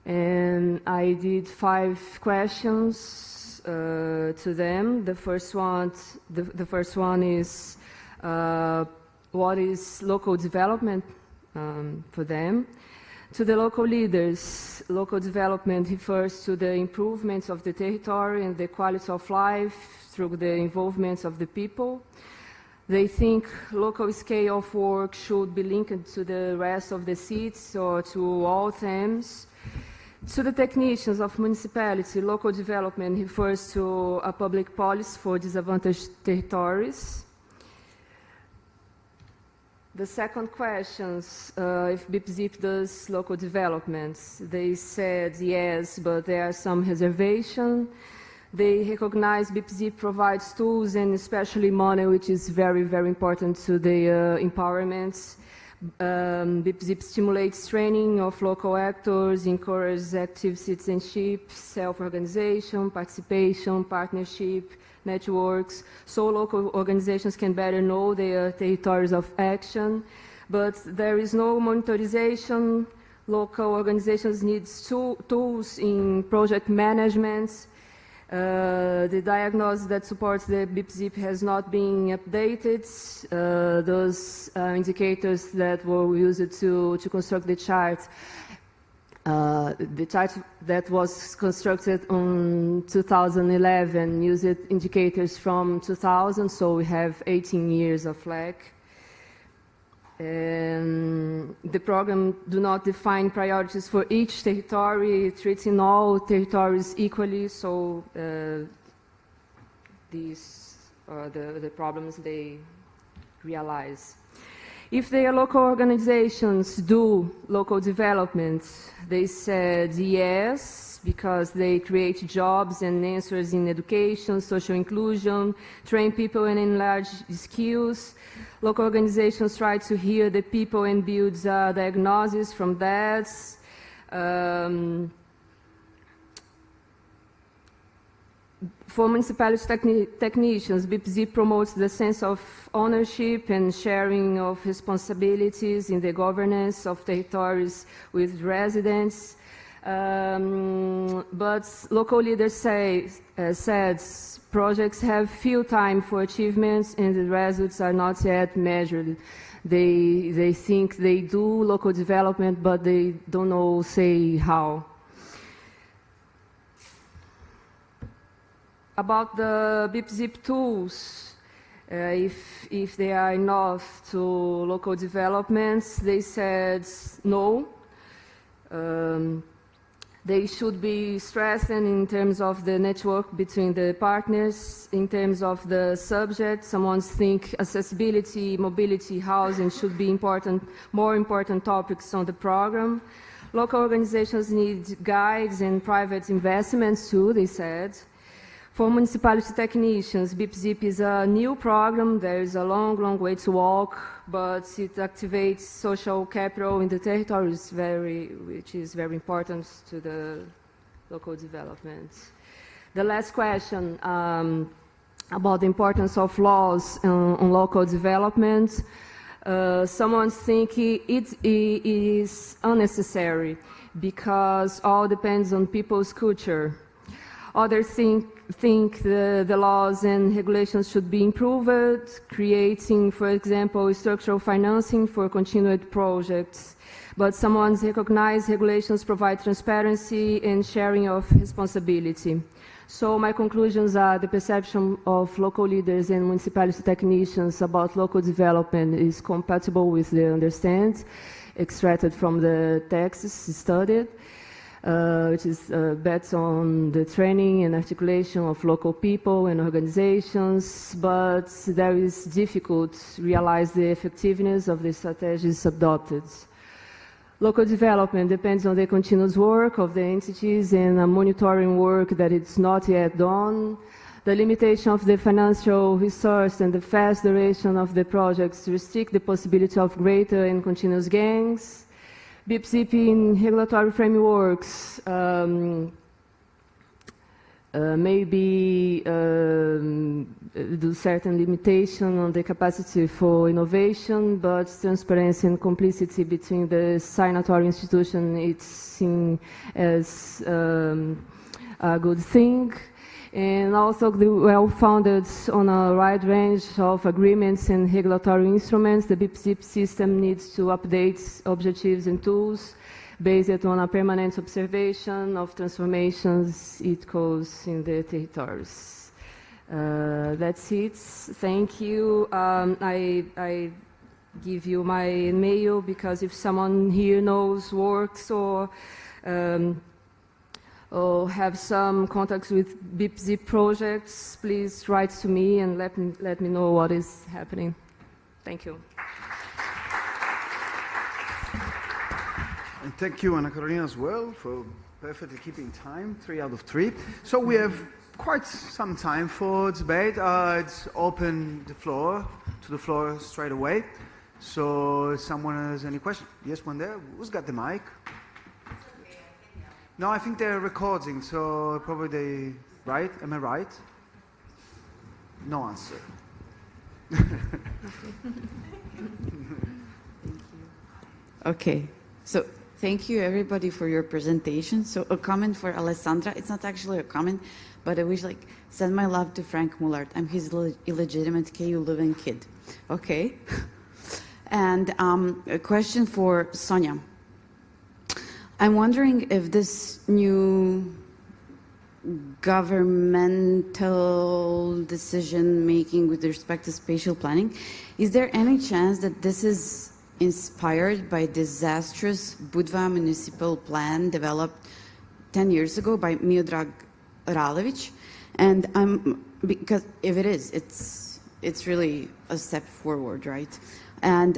And I did 5 questions to them. The first one is what is local development for them. To the local leaders, local development refers to the improvements of the territory and the quality of life through the involvement of the people. They think local scale of work should be linked to the rest of the seats or to all themes. To the technicians of municipality, local development refers to a public policy for disadvantaged territories. The second question, if bip-zip does local development, they said yes, but there are some reservations. They recognize bip-zip provides tools and especially money, which is very, very important to the empowerment. bip-zip stimulates training of local actors, encourages active citizenship, self-organization, participation, partnership, networks, so local organizations can better know their territories of action. But there is no monitorization. Local organizations need tools in project management. The diagnosis that supports the bip-zip has not been updated. Those indicators that were used to construct the chart that was constructed in 2011 used indicators from 2000, so we have 18 years of lag. And the program do not define priorities for each territory, treating all territories equally, so these are the problems they realize. If their local organizations do local development, they said yes, because they create jobs and answers in education, social inclusion, train people and enlarge skills. Local organizations try to hear the people and build a diagnosis from that. For municipality technicians, bip-zip promotes the sense of ownership and sharing of responsibilities in the governance of territories with residents. But local leaders said projects have few time for achievements and the results are not yet measured. They think they do local development, but they don't know, say, how. About the bip-zip tools, if they are enough to local developments, they said no. They should be strengthened in terms of the network between the partners, in terms of the subject. Someone think accessibility, mobility, housing should be more important topics on the program. Local organizations need guides and private investments too, they said. For municipality technicians, bip-zip is a new program. There is a long, long way to walk, but it activates social capital in the territories, which is very important to the local development. The last question about the importance of laws on local development. Someone think it is unnecessary because all depends on people's culture. Others think the laws and regulations should be improved, creating, for example, structural financing for continued projects. But someone recognizes regulations provide transparency and sharing of responsibility. So my conclusions are the perception of local leaders and municipality technicians about local development is compatible with the understanding extracted from the texts studied. Which is bets on the training and articulation of local people and organizations, but there is difficult to realize the effectiveness of the strategies adopted. Local development depends on the continuous work of the entities and a monitoring work that is not yet done. The limitation of the financial resource and the fast duration of the projects restrict the possibility of greater and continuous gains. Bip-zip in regulatory frameworks maybe do certain limitation on the capacity for innovation, but transparency and complicity between the signatory institution it's seen as a good thing. And also well-founded on a wide range of agreements and regulatory instruments, the bip-zip system needs to update objectives and tools based on a permanent observation of transformations it causes in the territories. That's it. Thank you. I give you my mail because if someone here knows works or or have some contacts with bip-zip projects, please write to me and let me know what is happening. Thank you. And thank you, Anna Carolina, as well, for perfectly keeping time, 3 out of 3. So we have quite some time for debate. I'd open the floor straight away. So if someone has any question? Yes, one there. Who's got the mic? No, I think they're recording, so probably they, right? Am I right? No answer. Okay, so thank you everybody for your presentation. So a comment for Alessandra. It's not actually a comment, but I wish send my love to Frank Mullard. I'm his illegitimate KULeuven kid. Okay. And a question for Sonja. I'm wondering if this new governmental decision making with respect to spatial planning, is there any chance that this is inspired by disastrous Budva municipal plan developed 10 years ago by Miodrag Ralevic? And because if it is, it's really a step forward, right? And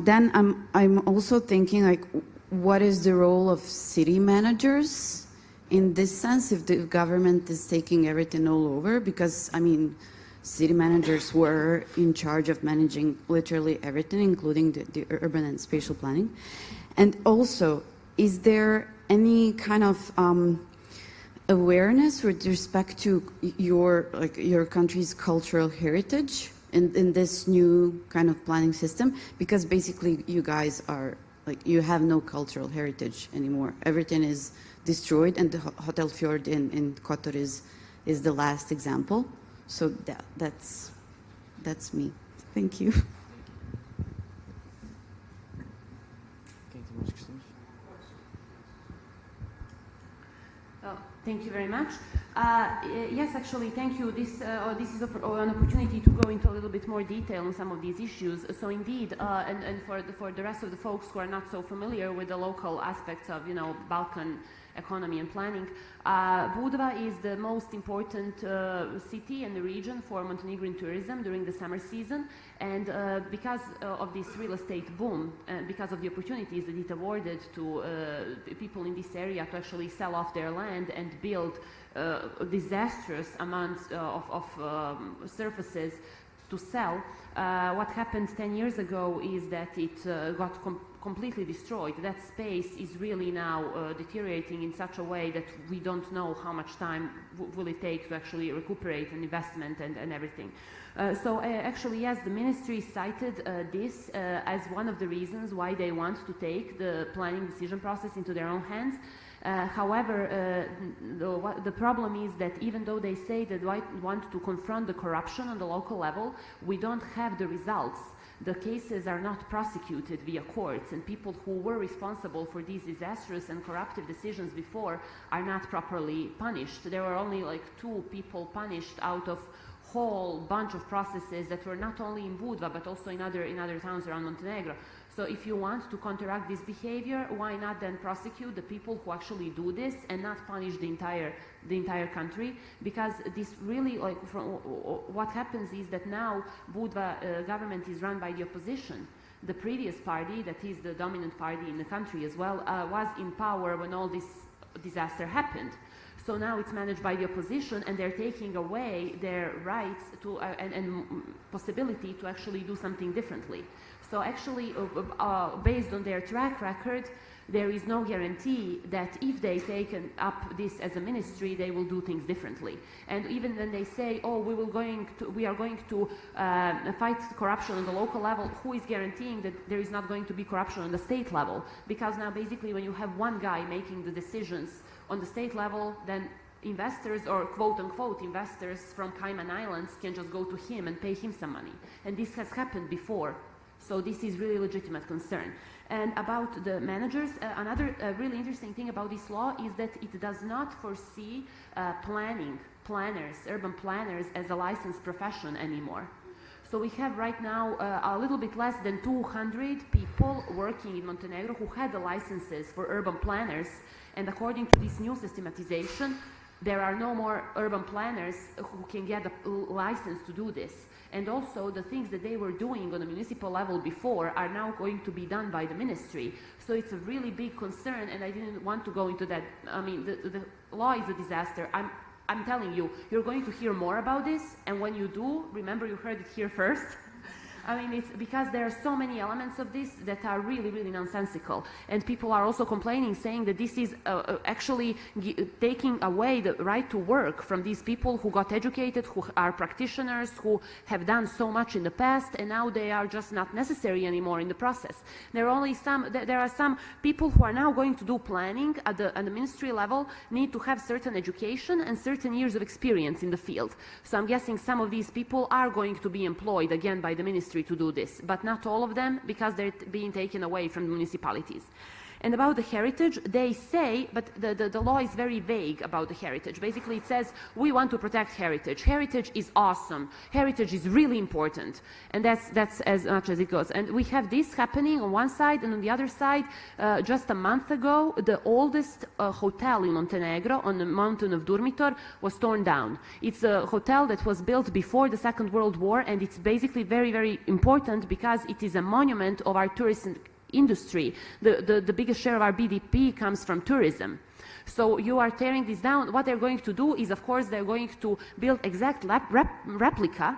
then I'm also thinking what is the role of city managers in this sense if the government is taking everything all over? Because, I mean, city managers were in charge of managing literally everything, including the urban and spatial planning. And also, is there any kind of awareness with respect to your country's cultural heritage in this new kind of planning system? Because basically you guys are you have no cultural heritage anymore. Everything is destroyed, and the Hotel Fjord in Kotor is the last example. So that's me. Thank you. Thank you very much. Yes, actually, thank you. This is an opportunity to go into a little bit more detail on some of these issues. So indeed, and for the rest of the folks who are not so familiar with the local aspects of, Balkan economy and planning, Budva is the most important city in the region for Montenegrin tourism during the summer season. And because of this real estate boom, because of the opportunities that it awarded to people in this area to actually sell off their land and build disastrous amounts of surfaces to sell, what happened 10 years ago is that it got completely destroyed. That space is really now deteriorating in such a way that we don't know how much time will it take to actually recuperate an investment and everything. So actually, yes, the ministry cited this as one of the reasons why they want to take the planning decision process into their own hands. However, the problem is that even though they say that they want to confront the corruption on the local level, we don't have the results. The cases are not prosecuted via courts, and people who were responsible for these disastrous and corruptive decisions before are not properly punished. There were only 2 people punished out of whole bunch of processes that were not only in Budva but also in other towns around Montenegro. So if you want to counteract this behavior, why not then prosecute the people who actually do this and not punish the entire country? Because this really, what happens is that now Budva government is run by the opposition. The previous party, that is the dominant party in the country as well, was in power when all this disaster happened. So now it's managed by the opposition, and they're taking away their rights to and possibility to actually do something differently. So actually, based on their track record, there is no guarantee that if they take up this as a ministry, they will do things differently. And even when they say, oh, we are going to fight corruption on the local level, who is guaranteeing that there is not going to be corruption on the state level? Because now basically when you have one guy making the decisions on the state level, then investors, or quote-unquote investors from Cayman Islands, can just go to him and pay him some money. And this has happened before. So this is really legitimate concern. And about the managers, another really interesting thing about this law is that it does not foresee urban planners as a licensed profession anymore. So we have right now a little bit less than 200 people working in Montenegro who had the licenses for urban planners, and according to this new systematization, there are no more urban planners who can get a license to do this. And also the things that they were doing on a municipal level before are now going to be done by the ministry. So it's a really big concern, and I didn't want to go into that. I mean, the law is a disaster. I'm telling you, you're going to hear more about this, and when you do, remember you heard it here first. I mean, it's because there are so many elements of this that are really, really nonsensical. And people are also complaining, saying that this is actually taking away the right to work from these people who got educated, who are practitioners, who have done so much in the past, and now they are just not necessary anymore in the process. There are some people who are now going to do planning at the ministry level, need to have certain education and certain years of experience in the field. So I'm guessing some of these people are going to be employed again by the ministry to do this, but not all of them, because they're being taken away from the municipalities. And about the heritage, they say, but the law is very vague about the heritage. Basically, it says, we want to protect heritage. Heritage is awesome. Heritage is really important. And that's as much as it goes. And we have this happening on one side, and on the other side, just a month ago, the oldest hotel in Montenegro on the mountain of Durmitor was torn down. It's a hotel that was built before the Second World War, and it's basically very, very important because it is a monument of our tourism industry. The biggest share of our BDP comes from tourism. So you are tearing this down. What they're going to do is, of course, they're going to build exact replica,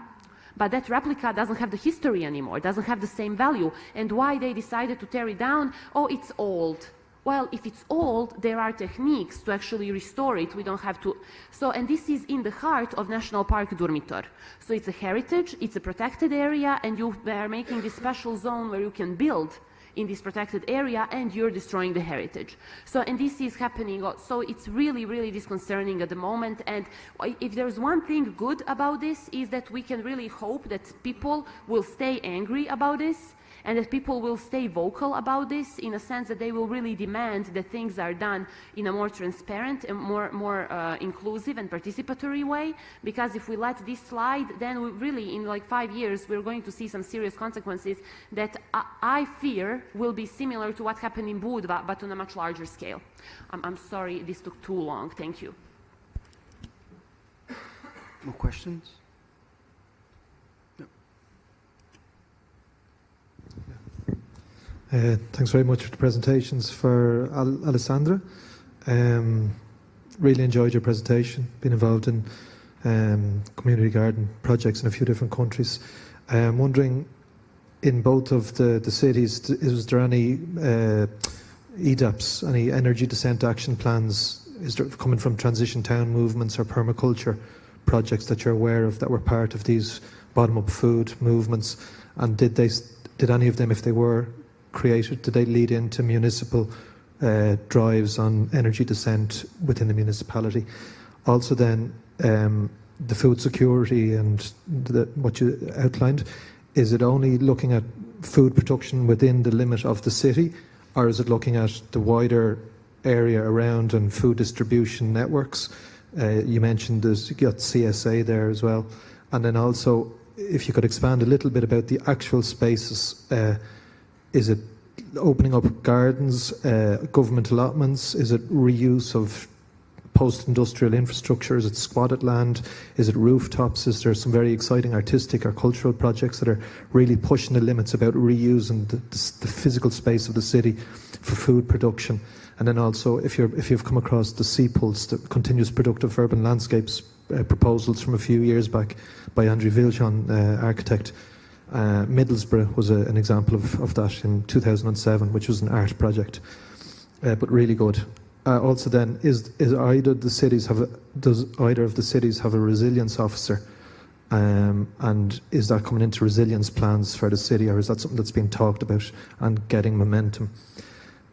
but that replica doesn't have the history anymore, doesn't have the same value. And why they decided to tear it down? Oh, it's old. Well, if it's old, there are techniques to actually restore it. We don't have to. So, and this is in the heart of National Park Durmitor. So it's a heritage, it's a protected area, and you are making this special zone where you can build in this protected area, and you're destroying the heritage. So, and this is happening, so it's really, really disconcerting at the moment. And if there's one thing good about this, is that we can really hope that people will stay angry about this, and that people will stay vocal about this, in a sense that they will really demand that things are done in a more transparent and more inclusive and participatory way. Because if we let this slide, then we really, in like 5 years, we're going to see some serious consequences that I fear will be similar to what happened in Budva, but on a much larger scale. I'm sorry this took too long. Thank you. More questions? Thanks very much for the presentations. For Alessandra, really enjoyed your presentation. Been involved in community garden projects in a few different countries. I'm wondering, in both of the cities, is there any EDAPs, any energy descent action plans? Is there coming from transition town movements or permaculture projects that you're aware of that were part of these bottom-up food movements? And did any of them, if they were created, did they lead into municipal drives on energy descent within the municipality? Also then, the food security and what you outlined, is it only looking at food production within the limit of the city, or is it looking at the wider area around and food distribution networks? You mentioned you got CSA there as well. And then also, if you could expand a little bit about the actual spaces. Is it opening up gardens, government allotments? Is it reuse of post-industrial infrastructure? Is it squatted land? Is it rooftops? Is there some very exciting artistic or cultural projects that are really pushing the limits about reusing the physical space of the city for food production? And then also, if you've come across the CPULS, the Continuous Productive Urban Landscapes proposals from a few years back by Andrew Viljon, architect. Middlesbrough was an example of that in 2007, which was an art project, but really good. Also then, does either of the cities have a resilience officer, and is that coming into resilience plans for the city, or is that something that's being talked about and getting momentum?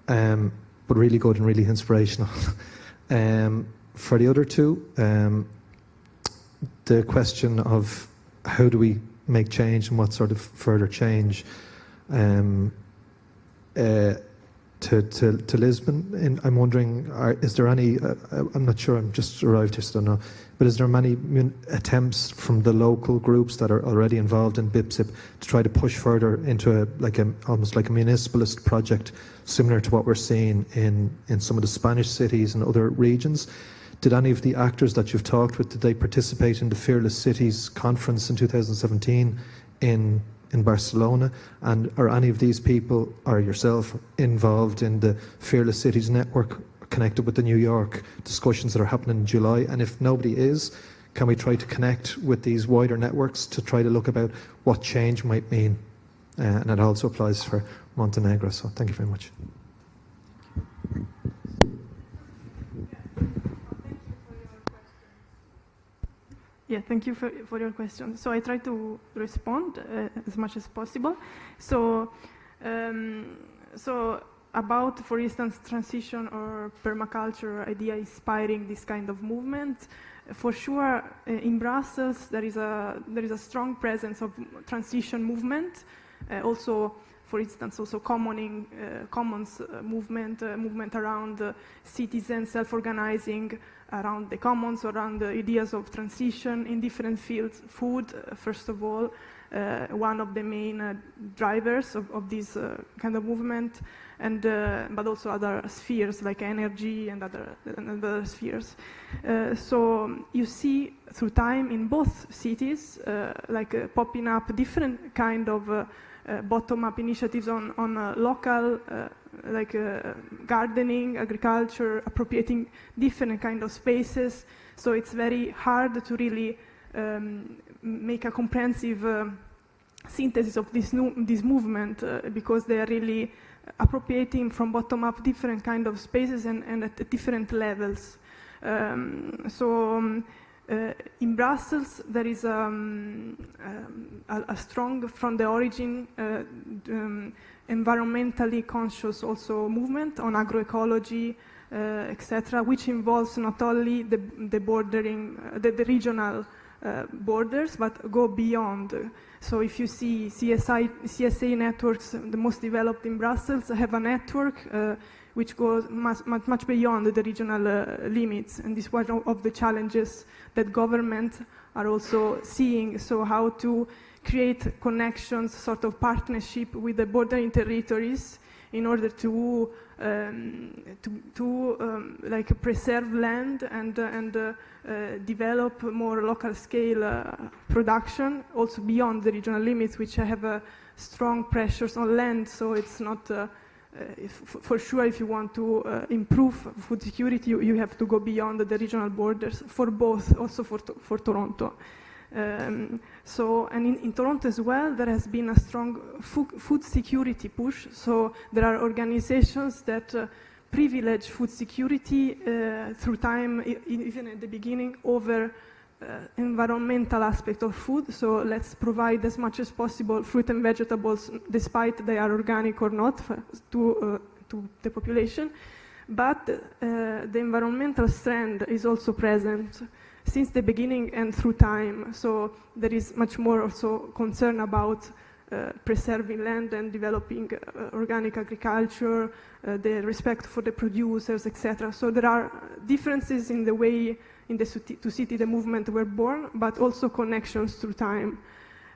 But really good and really inspirational. For the other two, the question of how do we make change and what sort of further change. to Lisbon. And I'm wondering, is there any, I'm not sure, I'm just arrived here, so I don't know, but is there many attempts from the local groups that are already involved in bip-zip to try to push further into almost like a municipalist project, similar to what we're seeing in some of the Spanish cities and other regions? Did any of the actors that you've talked with, did they participate in the Fearless Cities conference in 2017 in Barcelona? And are any of these people or yourself involved in the Fearless Cities network connected with the New York discussions that are happening in July? And if nobody is, can we try to connect with these wider networks to try to look about what change might mean? And it also applies for Montenegro. So thank you very much. Yeah, thank you for your question. So I try to respond as much as possible. So, about, for instance, transition or permaculture idea inspiring this kind of movement, for sure, in Brussels there is a strong presence of transition movement. Also, for instance, also commons movement around citizens self-organizing around the commons, around the ideas of transition in different fields. Food, first of all, one of the main drivers of this kind of movement, and but also other spheres like energy and other spheres. So you see through time in both cities popping up different kind of bottom-up initiatives on local gardening, agriculture, appropriating different kind of spaces. So it's very hard to really make a comprehensive synthesis of this movement because they are really appropriating from bottom up different kind of spaces and at different levels. In Brussels, there is a strong, from the origin, environmentally conscious also movement on agroecology, etc., which involves not only the bordering, the regional borders, but go beyond. So if you see CSA networks, the most developed in Brussels, have a network which goes much beyond the regional limits, and this is one of the challenges that governments are also seeing. So how to create connections, sort of partnership with the bordering territories in order to preserve land and develop more local scale production, also beyond the regional limits, which have strong pressures on land. So it's not, for sure, if you want to improve food security, you have to go beyond the regional borders for both, also for Toronto. And in Toronto as well, there has been a strong food security push. So there are organizations that privilege food security through time, even at the beginning, over environmental aspect of food. So let's provide as much as possible fruit and vegetables, despite they are organic or not, to the population. But the environmental strand is also present since the beginning and through time. So there is much more also concern about preserving land and developing organic agriculture, the respect for the producers, etc. So there are differences in the way in the two-city the movement were born, but also connections through time.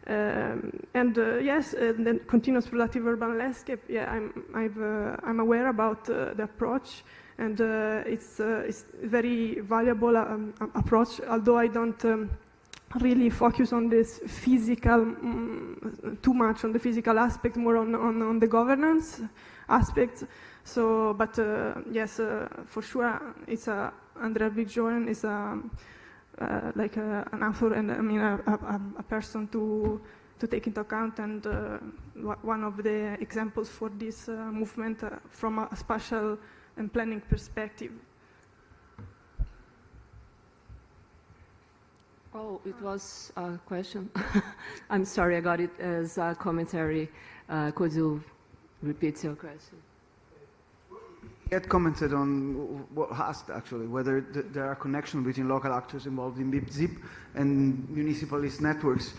Yes, the continuous productive urban landscape. Yeah, I'm aware about the approach, and it's very valuable approach. Although I don't really focus on this physical too much on the physical aspect, more on the governance aspect. So, but yes, for sure, it's Andrea Vigjoren is like an author, and I mean a person to take into account, and one of the examples for this movement from a spatial and planning perspective. Oh, it was a question. I'm sorry, I got it as a commentary. Could you repeat your question? He had commented on what asked actually whether there are connections between local actors involved in bip-zip and municipalist networks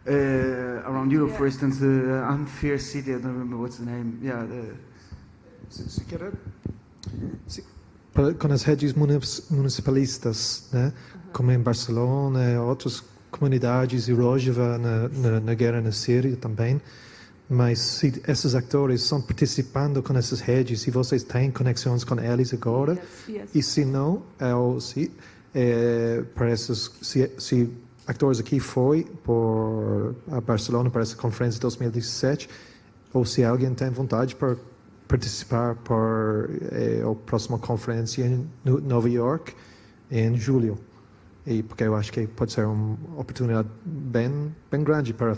around Europe. Yeah. For instance, the Unfair City, I don't remember what's the name. Yeah, Se quer, com as redes municipalistas, né, como em Barcelona, outras comunidades, e Rojava na guerra na Síria também, mas se esses atores estão participando com essas redes, se vocês têm conexões com eles agora, e se não, para esses, se atores aqui foi por a Barcelona para essa conferência de 2017, ou se alguém tem vontade para participar para a próxima conferência em Nova York em julho, e porque eu acho que pode ser uma oportunidade bem grande para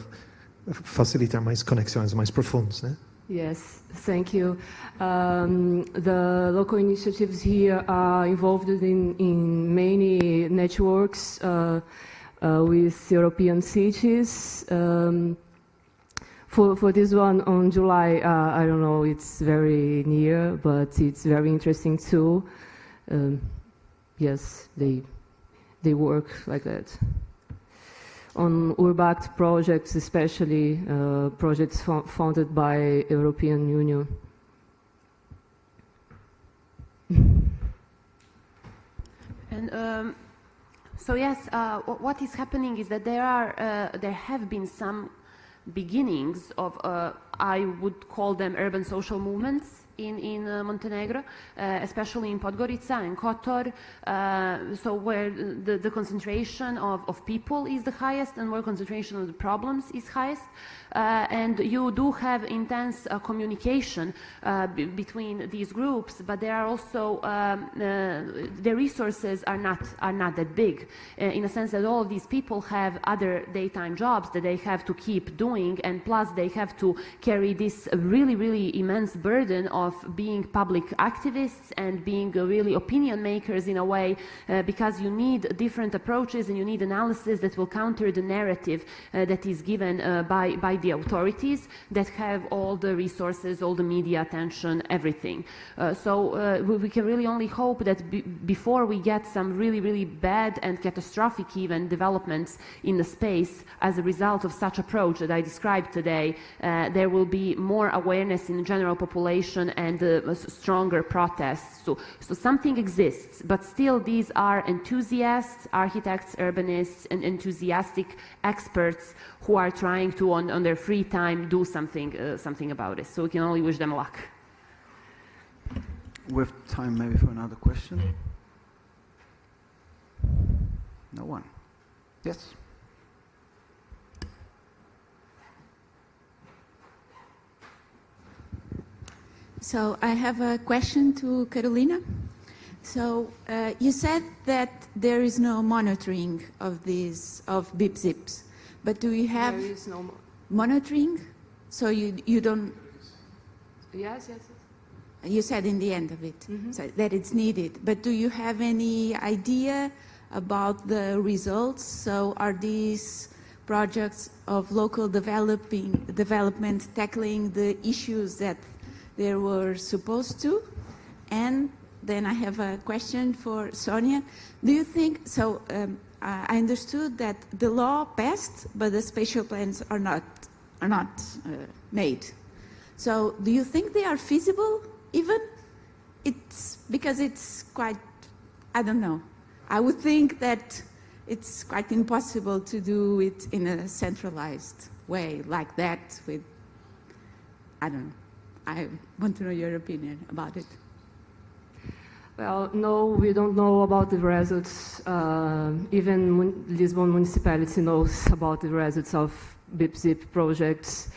facilitar mais conexões mais profundas, né? Yes, thank you. The local initiatives here are involved in many networks with European cities. For this one on July, I don't know, it's very near, but it's very interesting too. Yes, they work like that. On URB'18 projects, especially projects funded by European Union. And so yes, what is happening is that there have been some beginnings of, I would call them urban social movements in Montenegro, especially in Podgorica and Kotor, so where the concentration of people is the highest and where concentration of the problems is highest. And you do have intense communication between these groups, but there are also the resources are not that big, in a sense that all of these people have other daytime jobs that they have to keep doing, and plus they have to carry this really immense burden of being public activists and being really opinion makers in a way, because you need different approaches and you need analysis that will counter the narrative that is given by the authorities that have all the resources, all the media attention, everything. So we can really only hope that before we get some really bad and catastrophic even developments in the space as a result of such approach that I described today, there will be more awareness in the general population and stronger protests. So something exists, but still these are enthusiasts, architects, urbanists, and enthusiastic experts who are trying to, on their free time, do something about it. So we can only wish them luck. We have time maybe for another question. No one. Yes. So I have a question to Carolina. So you said that there is no monitoring of these bip-zips, but do you have There is no monitoring? So you don't. Yes. You said in the end of it so that it's needed, but do you have any idea about the results? So are these projects of local development tackling the issues that they were supposed to? And then I have a question for Sonia. Do you think, so I understood that the law passed, but the spatial plans are not made. So do you think they are feasible even? It's because it's quite, I don't know. I would think that it's quite impossible to do it in a centralized way like that with, I don't know. I want to know your opinion about it. Well, no, we don't know about the results. Even Lisbon municipality knows about the results of bip-zip projects.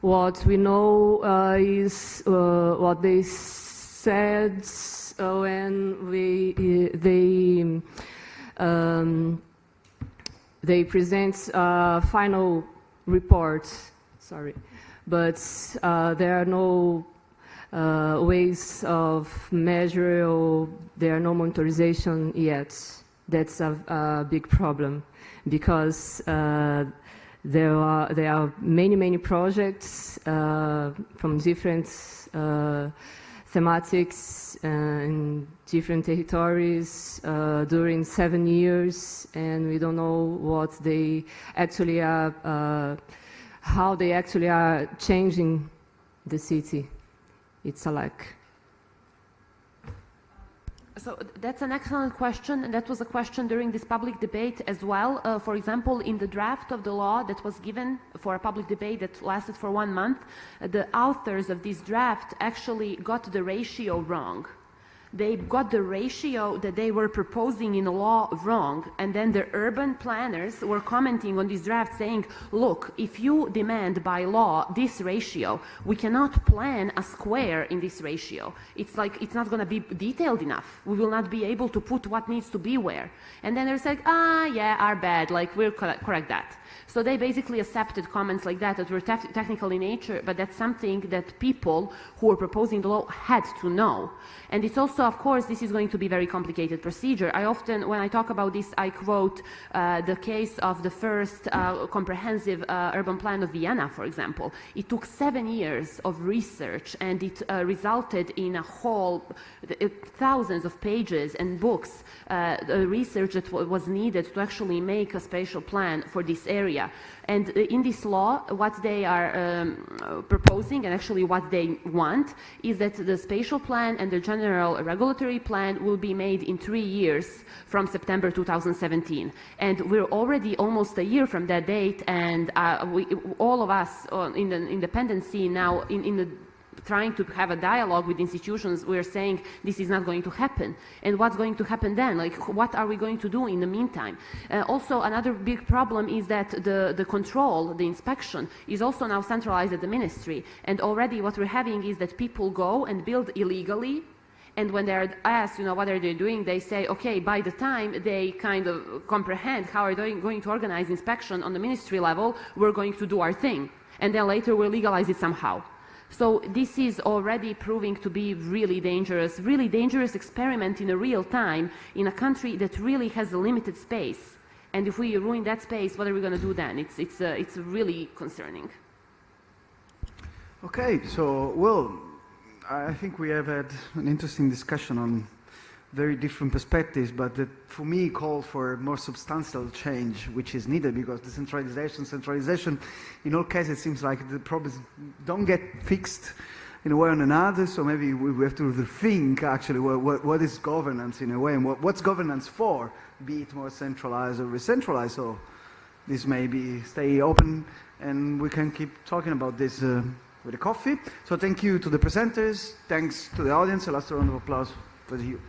What we know is what they said when they present a final report. Sorry. But there are no ways of measure, or there are no monitorization yet. That's a big problem, because there are many projects from different thematics in different territories during 7 years, and we don't know what they actually are. How they actually are changing the city. It's a lack. So that's an excellent question, and that was a question during this public debate as well. For example, in the draft of the law that was given for a public debate that lasted for 1 month, the authors of this draft actually got the ratio wrong. They got the ratio that they were proposing in the law wrong, and then the urban planners were commenting on this draft saying, look, if you demand by law this ratio, we cannot plan a square in this ratio. It's like, it's not going to be detailed enough. We will not be able to put what needs to be where. And then they're saying, yeah, our bad, like we'll correct that. So they basically accepted comments like that were technical in nature, but that's something that people who were proposing the law had to know. And it's also, of course, this is going to be a very complicated procedure. I often, when I talk about this, I quote the case of the first comprehensive urban plan of Vienna, for example. It took 7 years of research, and it resulted in a whole thousands of pages and books, research that was needed to actually make a spatial plan for this area. And in this law, what they are proposing, and actually what they want, is that the spatial plan and the general regulatory plan will be made in 3 years from September 2017. And we're already almost a year from that date, and all of us in the independent scene now in the trying to have a dialogue with institutions, we're saying this is not going to happen. And what's going to happen then? Like, what are we going to do in the meantime? Also, another big problem is that the control, the inspection, is also now centralized at the ministry. And already what we're having is that people go and build illegally, and when they're asked, what are they doing, they say, okay, by the time they kind of comprehend how are they going to organize inspection on the ministry level, we're going to do our thing. And then later we'll legalize it somehow. So this is already proving to be really dangerous experiment in a real time in a country that really has a limited space. And if we ruin that space, what are we going to do then? It's really concerning. Okay, so, well, I think we have had an interesting discussion on very different perspectives, but that for me calls for more substantial change, which is needed, because centralization, in all cases, it seems like the problems don't get fixed in a way or another, so maybe we have to rethink actually what is governance in a way, and what's governance for, be it more centralized or re-centralized. So this may stay open, and we can keep talking about this with a coffee. So thank you to the presenters, thanks to the audience, a last round of applause for you.